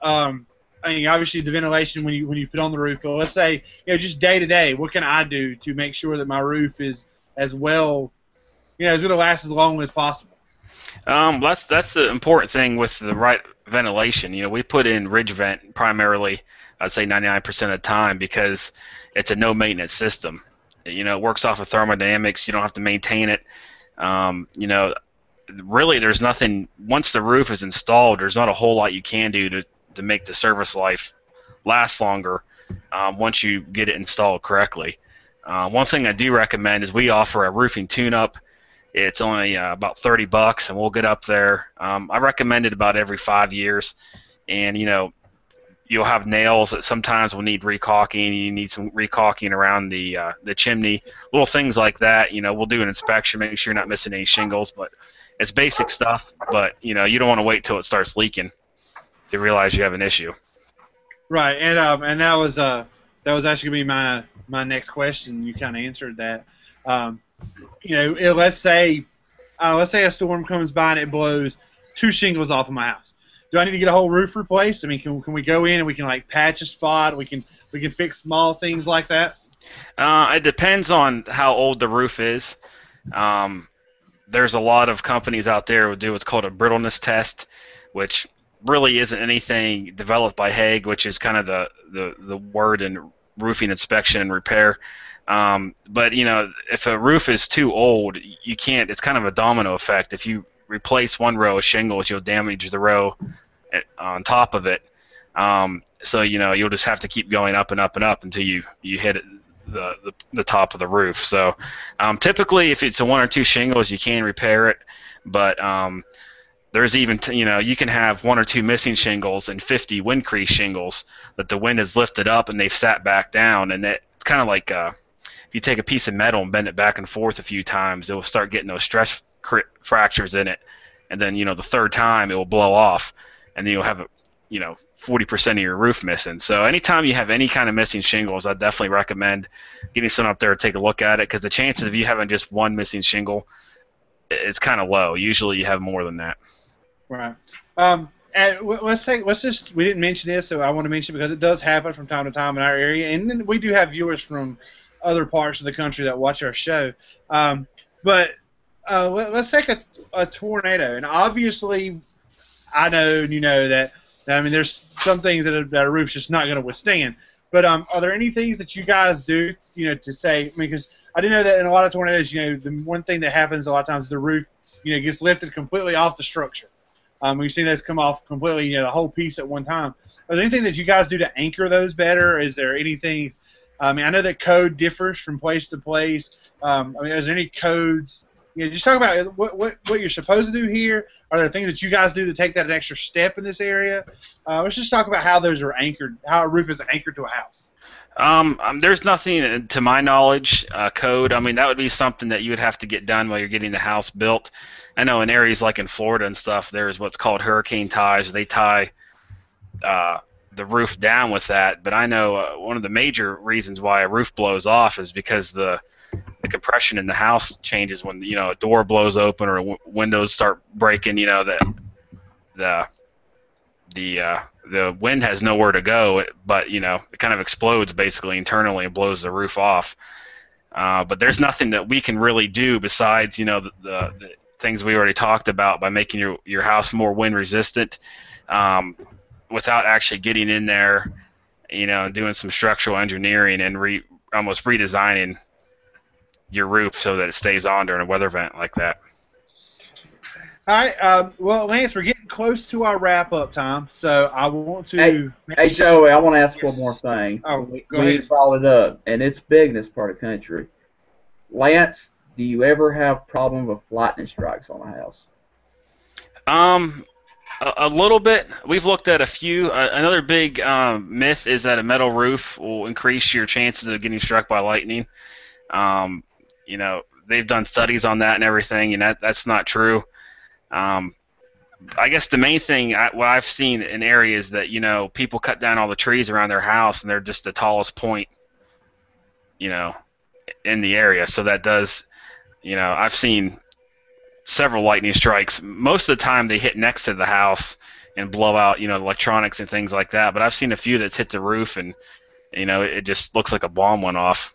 Obviously the ventilation when you put on the roof. But let's say, just day to day, what can I do to make sure that my roof is as well, is going to last as long as possible? That's the important thing with the right ventilation. We put in ridge vent primarily. I'd say 99% of the time because it's a no maintenance system. It works off of thermodynamics. You don't have to maintain it. Really, there's nothing. Once the roof is installed, there's not a whole lot you can do to make the service life last longer once you get it installed correctly. One thing I do recommend is we offer a roofing tune-up. It's only about $30, and we'll get up there. I recommend it about every 5 years, and you'll have nails that sometimes will need recaulking. You need some recaulking around the chimney, little things like that. We'll do an inspection, make sure you're not missing any shingles. But it's basic stuff. But you don't want to wait till it starts leaking to realize you have an issue. Right, and that was actually gonna be my next question. You kind of answered that. Let's say a storm comes by and it blows 2 shingles off of my house. Do I need to get a whole roof replaced? Can we go in and we can patch a spot? We can fix small things like that. It depends on how old the roof is. There's a lot of companies out there who do what's called a brittleness test, which really isn't anything developed by Hague, which is kind of the word in roofing inspection and repair. But if a roof is too old, you can't. It's kind of a domino effect. If you replace one row of shingles, you'll damage the row on top of it. So you'll just have to keep going up and up and up until you hit the top of the roof. So typically, if it's a 1 or 2 shingles, you can repair it. But there's even you can have 1 or 2 missing shingles and 50 wind crease shingles that the wind has lifted up and they've sat back down. And it's kind of like if you take a piece of metal and bend it back and forth a few times, it will start getting those stress fractures in it, and then the third time it will blow off, and then you'll have 40% of your roof missing. So anytime you have any kind of missing shingles, I definitely recommend getting someone up there to take a look at it, because the chances of you having just one missing shingle is kind of low. Usually you have more than that. Right. We didn't mention this, so I want to mention it because it does happen from time to time in our area, and then we do have viewers from other parts of the country that watch our show. But let's take a tornado, and obviously, I know and you know that there's some things that a roof's just not going to withstand. But are there any things that you guys do, to say? Because I do know that in a lot of tornadoes, the one thing that happens a lot of times, the roof, gets lifted completely off the structure. We've seen those come off completely, the whole piece at one time. Is there anything that you guys do to anchor those better? Is there anything? I know that code differs from place to place. Is there any codes? Just talk about what you're supposed to do here. Are there things that you guys do to take that extra step in this area? Let's just talk about how those are anchored, how a roof is anchored to a house. There's nothing, to my knowledge, code. That would be something that you would have to get done while you're getting the house built. I know in areas like in Florida and stuff, there's what's called hurricane ties. They tie the roof down with that, but I know one of the major reasons why a roof blows off is because the compression in the house changes when a door blows open or windows start breaking. The the wind has nowhere to go, but it kind of explodes basically internally and blows the roof off. But there's nothing that we can really do besides the things we already talked about by making your house more wind resistant, without actually getting in there, doing some structural engineering and almost redesigning your roof so that it stays on during a weather event like that. All right. Well, Lance, we're getting close to our wrap-up time, so I want to. Hey, Joey, I want to ask Yes. one more thing. Oh, go we ahead. followed up, and it's big in this part of the country. Lance, do you ever have problem with lightning strikes on a house? A little bit. We've looked at a few. Another big myth is that a metal roof will increase your chances of getting struck by lightning. They've done studies on that and everything, and that's not true. I guess the main thing what I've seen in areas that people cut down all the trees around their house and they're just the tallest point in the area, so that does I've seen several lightning strikes. Most of the time they hit next to the house and blow out electronics and things like that, but I've seen a few that's hit the roof and it just looks like a bomb went off.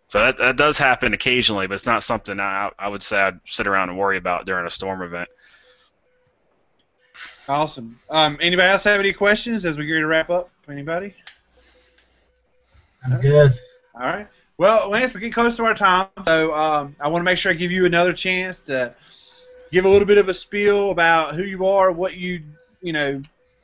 So that does happen occasionally, but it's not something I would say I'd sit around and worry about during a storm event. Awesome. Anybody else have any questions as we get ready to wrap up? Anybody? I'm good. All right. Well, Lance, we're getting close to our time, so I want to make sure I give you another chance to give a little bit of a spiel about who you are, what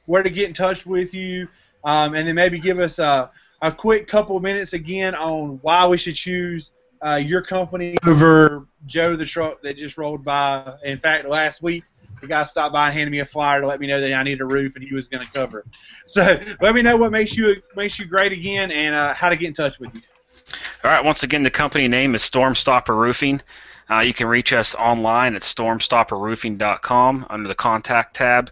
where to get in touch with you, and then maybe give us a quick couple of minutes again on why we should choose your company over Joe the truck that just rolled by. In fact, last week, the guy stopped by and handed me a flyer to let me know that I needed a roof and he was going to cover it. So let me know what makes you great again and how to get in touch with you. All right. Once again, the company name is Storm Stopper Roofing. You can reach us online at stormstopperroofing.com under the contact tab.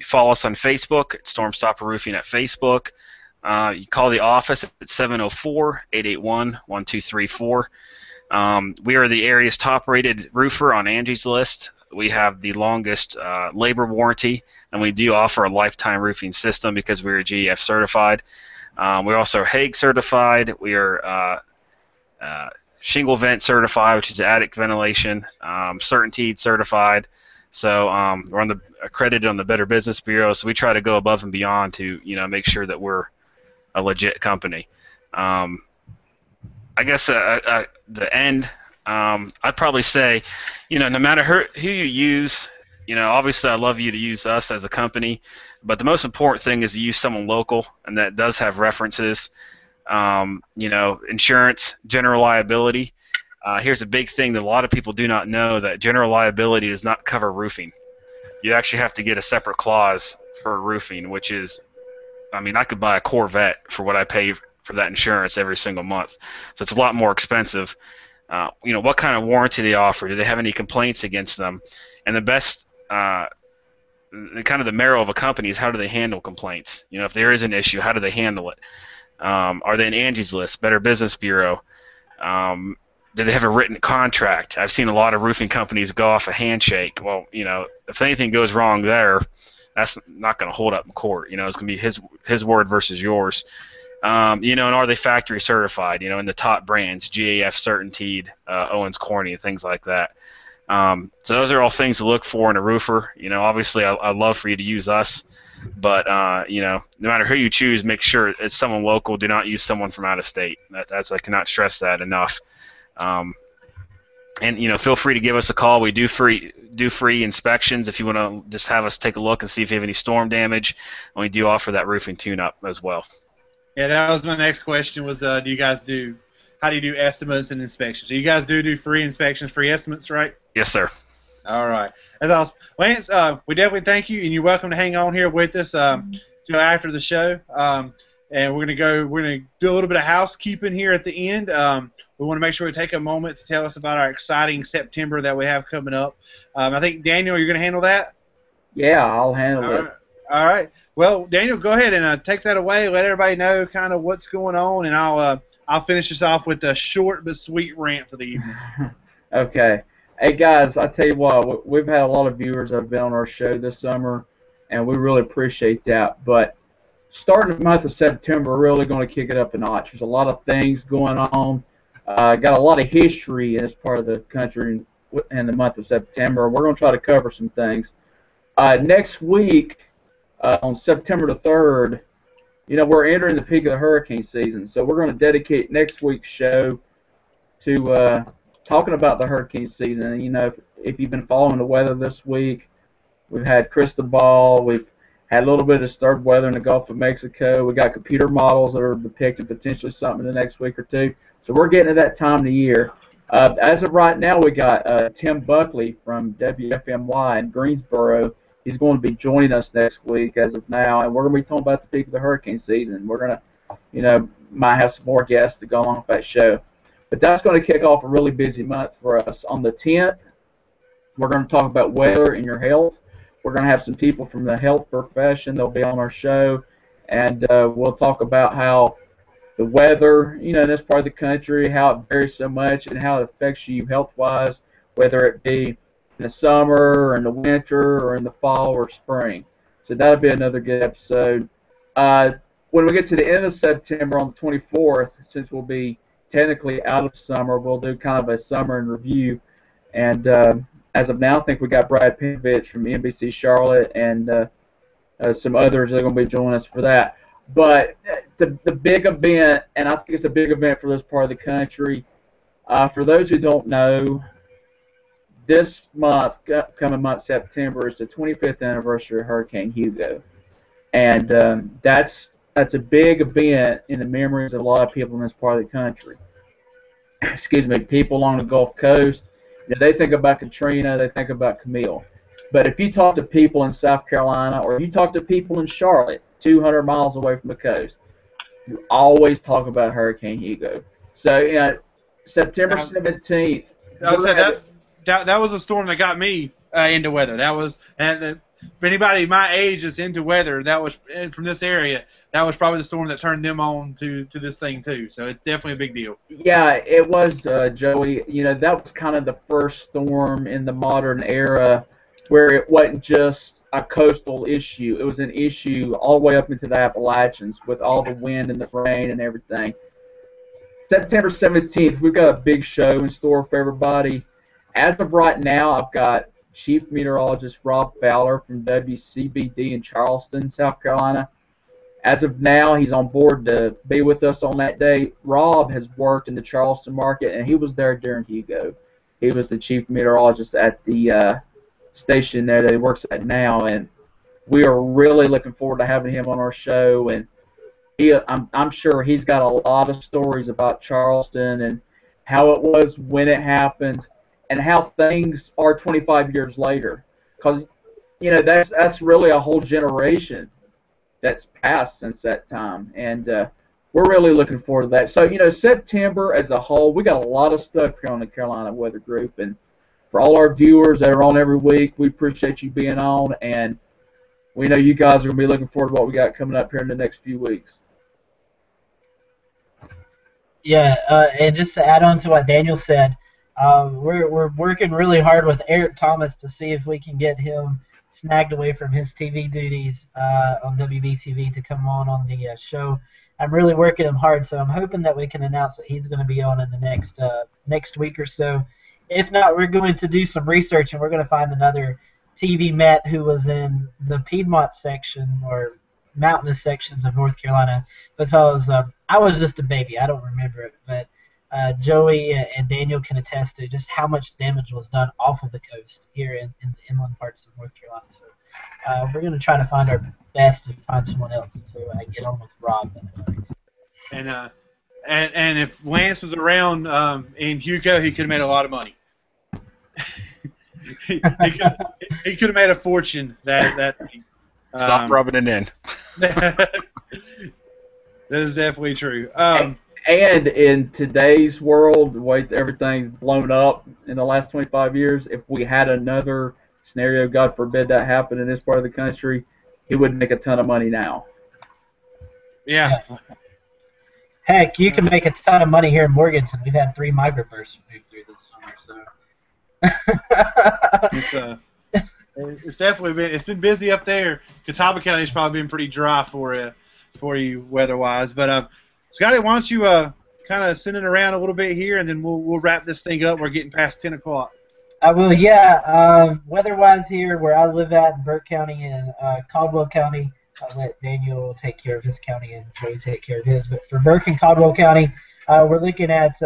Follow us on Facebook at Storm Stopper Roofing at Facebook. You call the office at 704-881-1234. We are the area's top-rated roofer on Angie's List. We have the longest labor warranty, and we do offer a lifetime roofing system because we're GEF certified. We're also Hague certified. We are shingle vent certified, which is attic ventilation, Certainteed certified. So we're accredited on the Better Business Bureau. So we try to go above and beyond to make sure that we're a legit company. I guess the end. I'd probably say, no matter who you use, obviously I love you to use us as a company, but the most important thing is to use someone local and that does have references. Insurance, general liability. Here's a big thing that a lot of people do not know, that general liability does not cover roofing. You actually have to get a separate clause for roofing, which is, I could buy a Corvette for what I pay for that insurance every single month. So it's a lot more expensive. What kind of warranty they offer? Do they have any complaints against them? And the best, kind of the marrow of a company is how do they handle complaints? If there is an issue, how do they handle it? Are they in Angie's List, Better Business Bureau? Do they have a written contract? I've seen a lot of roofing companies go off a handshake. Well, if anything goes wrong there, that's not going to hold up in court. It's going to be his word versus yours. And are they factory certified? In the top brands, GAF, Certainteed, Owens Corning, and things like that. So those are all things to look for in a roofer. Obviously, I'd love for you to use us, but no matter who you choose, make sure it's someone local. Do not use someone from out of state. That's I cannot stress that enough. And feel free to give us a call. We do free inspections if you want to just have us take a look and see if you have any storm damage. And we do offer that roofing tune-up as well. Yeah, that was my next question. Was how do you do estimates and inspections? So you guys do free inspections, free estimates, right? Yes, sir. All right, that's awesome, Lance. We definitely thank you, and you're welcome to hang on here with us till after the show. And we're gonna do a little bit of housekeeping here at the end. We want to make sure we take a moment to tell us about our exciting September that we have coming up. I think Daniel, you're gonna handle that. Yeah, I'll handle it. All right. Well, Daniel, go ahead and take that away. Let everybody know kind of what's going on, and I'll finish this off with a short but sweet rant for the evening. Okay. Hey, guys, I tell you what, we've had a lot of viewers that have been on our show this summer, and we really appreciate that. But starting the month of September, we're really going to kick it up a notch. There's a lot of things going on. Got a lot of history in this part of the country in the month of September. We're going to try to cover some things. Next week, on September the 3rd, we're entering the peak of the hurricane season, so we're going to dedicate next week's show to talking about the hurricane season. If you've been following the weather this week, we've had crystal ball, we've had a little bit of disturbed weather in the Gulf of Mexico. We got computer models that are depicting potentially something in the next week or two. So we're getting to that time of the year. As of right now, we got Tim Buckley from WFMY in Greensboro. He's going to be joining us next week as of now, and we're going to be talking about the peak of the hurricane season. We're going to, might have some more guests to go along with that show. But that's going to kick off a really busy month for us. On the 10th, we're going to talk about weather and your health. We're going to have some people from the health profession. They'll be on our show, and we'll talk about how the weather, in this part of the country, how it varies so much and how it affects you health-wise, whether it be in the summer or in the winter or in the fall or spring. So that'll be another good episode. When we get to the end of September on the 24th, since we'll be technically out of summer, we'll do kind of a summer in review. And as of now, I think we got Brad Pinovich from NBC Charlotte and some others that are going to be joining us for that. But the big event, and I think it's a big event for this part of the country, for those who don't know, this month, coming month, September, is the 25th anniversary of Hurricane Hugo. And that's a big event in the memories of a lot of people in this part of the country. Excuse me, people along the Gulf Coast, they think about Katrina, they think about Camille. But if you talk to people in South Carolina or you talk to people in Charlotte, 200 miles away from the coast, you always talk about Hurricane Hugo. So, September 17th. That was a storm that got me into weather. That was, and for anybody my age that's into weather, that was from this area. That was probably the storm that turned them on to this thing too. So it's definitely a big deal. Yeah, it was, Joey. That was kind of the first storm in the modern era where it wasn't just a coastal issue. It was an issue all the way up into the Appalachians with all the wind and the rain and everything. September 17th, we've got a big show in store for everybody. As of right now, I've got Chief Meteorologist Rob Fowler from WCBD in Charleston, South Carolina. As of now, he's on board to be with us on that day. Rob has worked in the Charleston market, and he was there during Hugo. He was the chief meteorologist at the station there that he works at now, and we are really looking forward to having him on our show. And I'm sure he's got a lot of stories about Charleston and how it was when it happened, and how things are 25 years later, because that's really a whole generation that's passed since that time, and we're really looking forward to that. So September as a whole, we got a lot of stuff here on the Carolina Weather Group, and for all our viewers that are on every week, we appreciate you being on, and we know you guys are going to be looking forward to what we got coming up here in the next few weeks. Yeah, and just to add on to what Daniel said, we're working really hard with Eric Thomas to see if we can get him snagged away from his TV duties on WBTV to come on the show. I'm really working him hard, so I'm hoping that we can announce that he's going to be on in the next week or so. If not, we're going to do some research, and we're going to find another TV Met who was in the Piedmont section or mountainous sections of North Carolina, because I was just a baby. I don't remember it, but Joey and Daniel can attest to just how much damage was done off of the coast here in the inland parts of North Carolina. So we're going to try to find our best to find someone else to get on with Rob. And if Lance was around in Hugo, he could have made a lot of money. he could have made a fortune that Stop rubbing it in. That is definitely true. And in today's world, the way everything's blown up in the last 25 years, if we had another scenario, God forbid that happened in this part of the country, he would make a ton of money now. Yeah. Heck, you can make a ton of money here in Morganton. We've had 3 microbursts move through this summer, so. It's definitely been busy up there. Catawba County's probably been pretty dry for you weather-wise. But Scotty, why don't you kind of send it around a little bit here, and then we'll wrap this thing up. We're getting past 10 o'clock. I will, yeah. Weather-wise here, where I live at in Burke County and Caldwell County, I'll let Daniel take care of his county and Joey take care of his. But for Burke and Caldwell County, we're looking at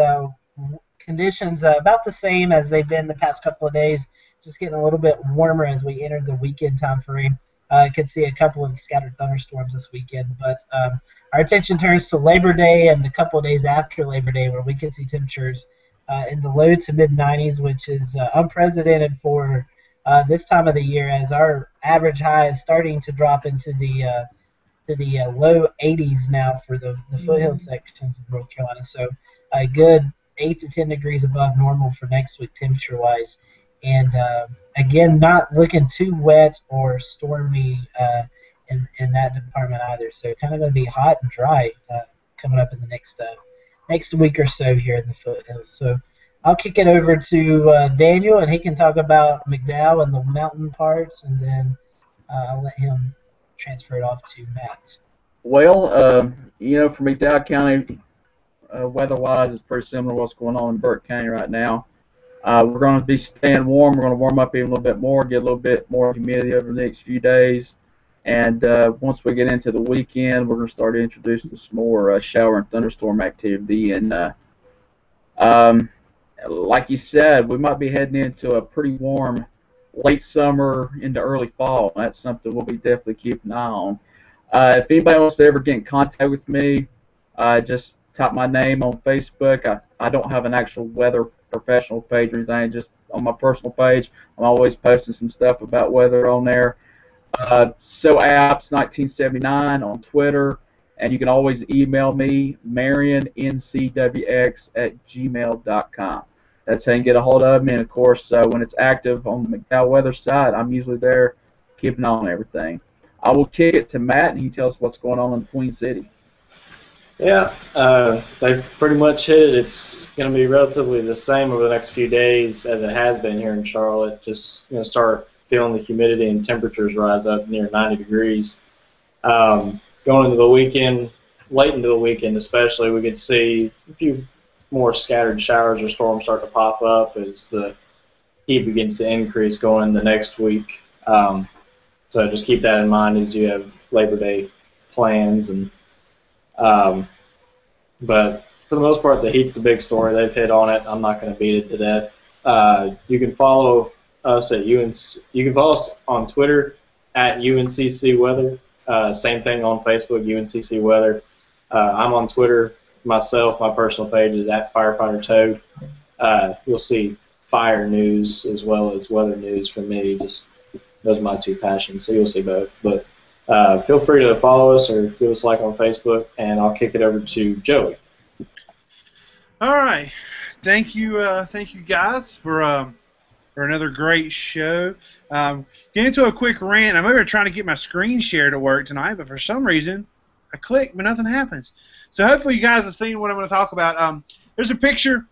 conditions about the same as they've been the past couple of days, just getting a little bit warmer as we enter the weekend time frame. Could see a couple of scattered thunderstorms this weekend. But our attention turns to Labor Day and the couple of days after Labor Day, where we could see temperatures in the low to mid-90s, which is unprecedented for this time of the year, as our average high is starting to drop into the low 80s now for the foothill sections of North Carolina. So a good 8 to 10 degrees above normal for next week temperature-wise. And again, not looking too wet or stormy in that department either. So kind of going to be hot and dry coming up in the next week or so here in the foothills. So I'll kick it over to Daniel, and he can talk about McDowell and the mountain parts, and then I'll let him transfer it off to Matt. Well, for McDowell County, weather-wise, it's pretty similar to what's going on in Burke County right now. We're going to be staying warm. We're going to warm up even a little bit more, get a little bit more humidity over the next few days. And once we get into the weekend, we're going to start introducing some more shower and thunderstorm activity. And like you said, we might be heading into a pretty warm late summer into early fall. That's something we'll be definitely keeping an eye on. If anybody wants to ever get in contact with me, just type my name on Facebook. I don't have an actual weather professional page or anything, just on my personal page. I'm always posting some stuff about weather on there. SoApps1979 on Twitter, and you can always email me, marioncwx@gmail.com. That's how you can get a hold of me, and of course, when it's active on the McDowell weather site, I'm usually there keeping on everything. I will kick it to Matt, and he tells us what's going on in Queen City. Yeah, they've pretty much hit it. It's going to be relatively the same over the next few days as it has been here in Charlotte. Just start feeling the humidity and temperatures rise up near 90 degrees. Going into the weekend, late into the weekend especially, we could see a few more scattered showers or storms start to pop up as the heat begins to increase going the next week. So just keep that in mind as you have Labor Day plans. But for the most part, the heat's the big story. They've hit on it. I'm not going to beat it to death. You can follow us at You can follow us on Twitter at UNCC Weather. Same thing on Facebook, UNCC Weather. I'm on Twitter myself. My personal page is at Firefighter Toad. You'll see fire news as well as weather news from me. Just those are my two passions. So you'll see both. But feel free to follow us or give us a like on Facebook, and I'll kick it over to Joey. All right. Thank you guys for another great show. Get into a quick rant. I'm over trying to get my screen share to work tonight, but for some reason I click, but nothing happens. So hopefully you guys have seen what I'm going to talk about. There's a picture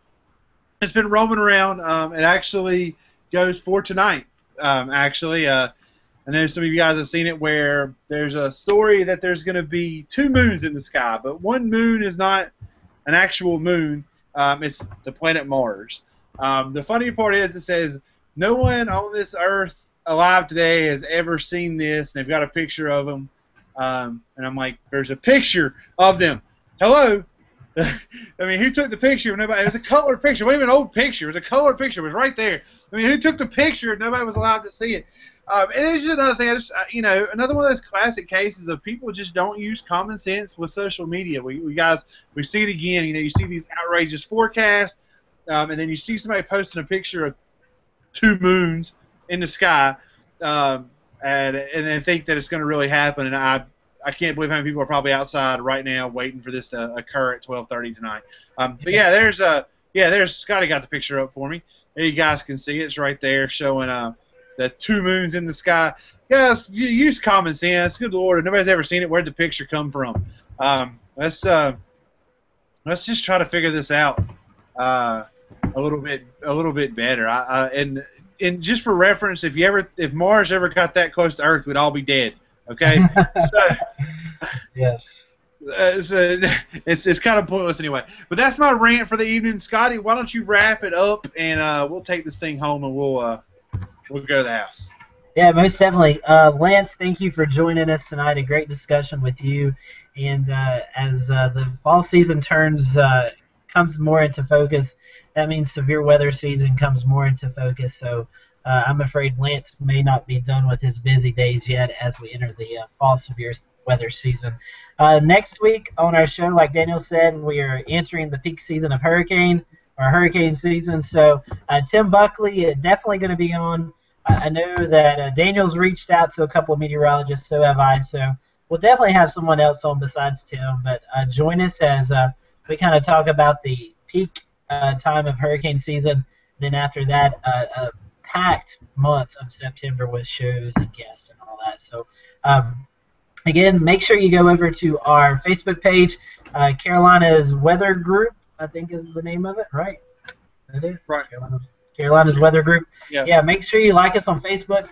that's been roaming around. It actually goes for tonight. I know some of you guys have seen it, where there's a story that there's going to be 2 moons in the sky, but one moon is not an actual moon. It's the planet Mars. The funny part is it says, no one on this earth alive today has ever seen this, and they've got a picture of them. And I'm like, there's a picture of them. Hello? I mean, who took the picture? Nobody. It was a colored picture. It wasn't even an old picture. It was a colored picture. It was right there. I mean, who took the picture? Nobody was allowed to see it. And it's just another thing. Another one of those classic cases of people just don't use common sense with social media. We see it again. You see these outrageous forecasts, and then you see somebody posting a picture of 2 moons in the sky, and think that it's going to really happen. And I can't believe how many people are probably outside right now waiting for this to occur at 12:30 tonight. But yeah, there's Scotty got the picture up for me. There you guys can see it. It's right there showing the two moons in the sky. Guys, use common sense. Good Lord, if nobody's ever seen it, where'd the picture come from? Let's just try to figure this out a little bit better. And just for reference, if Mars ever got that close to Earth, we'd all be dead. Okay. Yes. It's kind of pointless anyway. But that's my rant for the evening, Scotty. Why don't you wrap it up, and we'll take this thing home, and we'll go to the house. Yeah, most definitely. Lance, thank you for joining us tonight. A great discussion with you. And as the fall season comes more into focus, that means severe weather season comes more into focus. So I'm afraid Lance may not be done with his busy days yet as we enter the fall severe weather season. Next week on our show, like Daniel said, we are entering the peak season of hurricane season. So Tim Buckley is definitely going to be on. I know that Daniel's reached out to a couple of meteorologists, so have I. So we'll definitely have someone else on besides Tim. But join us as we kind of talk about the peak time of hurricane season. Then after that, a packed month of September with shows and guests and all that. So again, make sure you go over to our Facebook page, Carolina's Weather Group, I think is the name of it, right? That is? Right. Carolina's Weather Group. Yeah. Make sure you like us on Facebook.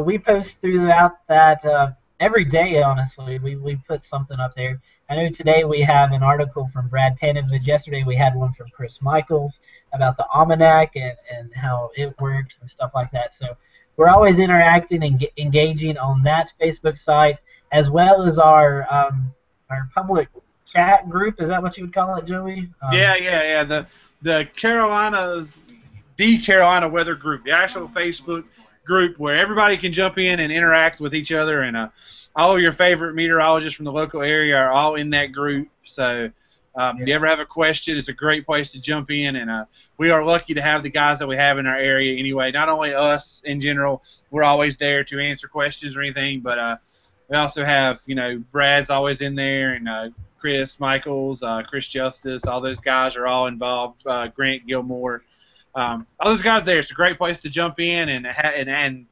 We post throughout that every day, honestly. We put something up there. I know today we have an article from Brad Panovich. Yesterday we had one from Chris Michaels about the almanac and how it works and stuff like that. So we're always interacting and engaging on that Facebook site, as well as our public chat group. Is that what you would call it, Joey? Yeah. The Carolina Weather Group, the actual Facebook group where everybody can jump in and interact with each other, and all your favorite meteorologists from the local area are all in that group. So if you ever have a question, it's a great place to jump in, and we are lucky to have the guys that we have in our area anyway. Not only us in general, we're always there to answer questions or anything, but we also have, Brad's always in there, and Chris Michaels, Chris Justice, all those guys are all involved, Grant Gilmore. All those guys there. It's a great place to jump in and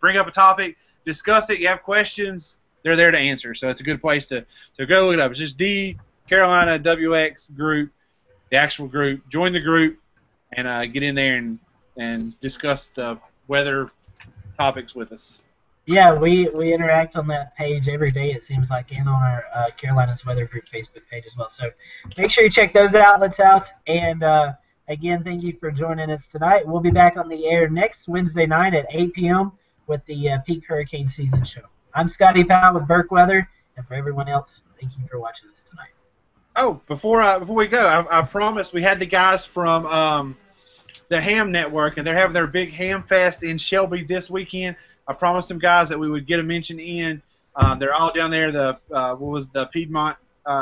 bring up a topic, discuss it. You have questions, they're there to answer. So it's a good place to go look it up. It's just the Carolina WX group, the actual group. Join the group and get in there and discuss the weather topics with us. Yeah, we interact on that page every day, it seems like, and on our Carolina's Weather Group Facebook page as well. So make sure you check those outlets out. And again, thank you for joining us tonight. We'll be back on the air next Wednesday night at 8 p.m. with the peak hurricane season show. I'm Scotty Powell with Burke Weather, and for everyone else, thank you for watching this tonight. Oh, before we go, I promised we had the guys from the Ham Network, and they're having their big Ham Fest in Shelby this weekend. I promised them guys that we would get a mention in. They're all down there. The Piedmont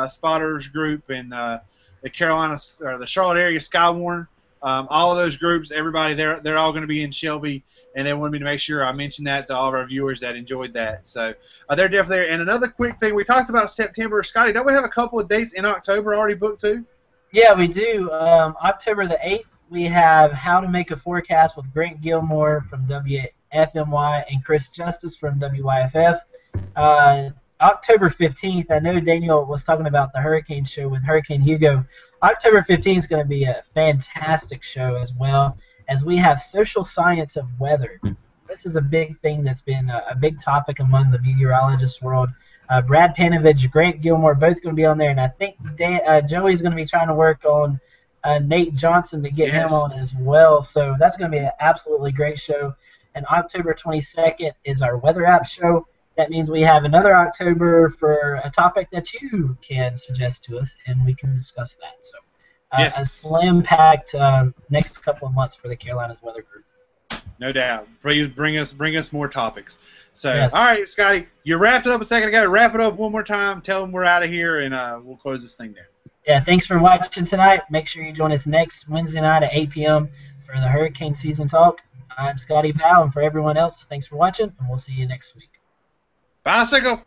Spotters group and the Carolina or the Charlotte area Skywarn. All of those groups, everybody, they're all going to be in Shelby, and they wanted me to make sure I mentioned that to all of our viewers that enjoyed that. So they're definitely there. And another quick thing, we talked about September. Scotty, don't we have a couple of dates in October already booked too? Yeah, we do. October the 8th, we have How to Make a Forecast with Grant Gilmore from WFMY and Chris Justice from WYFF. October 15th, I know Daniel was talking about the hurricane show with Hurricane Hugo. October 15th is going to be a fantastic show as well, as we have social science of weather. This is a big thing that's been a big topic among the meteorologist world. Brad Panovich, Grant Gilmore, both going to be on there, and I think Joey's going to be trying to work on Nate Johnson to get him on as well. So that's going to be an absolutely great show. And October 22nd is our weather app show. That means we have another October for a topic that you can suggest to us, and we can discuss that. So a slam-packed next couple of months for the Carolinas Weather Group. No doubt. Please bring us more topics. So, All right, Scotty, you wrapped it up a second ago. Wrap it up one more time. Tell them we're out of here, and we'll close this thing down. Yeah, thanks for watching tonight. Make sure you join us next Wednesday night at 8 p.m. for the hurricane season talk. I'm Scotty Powell, and for everyone else, thanks for watching, and we'll see you next week. Bicycle.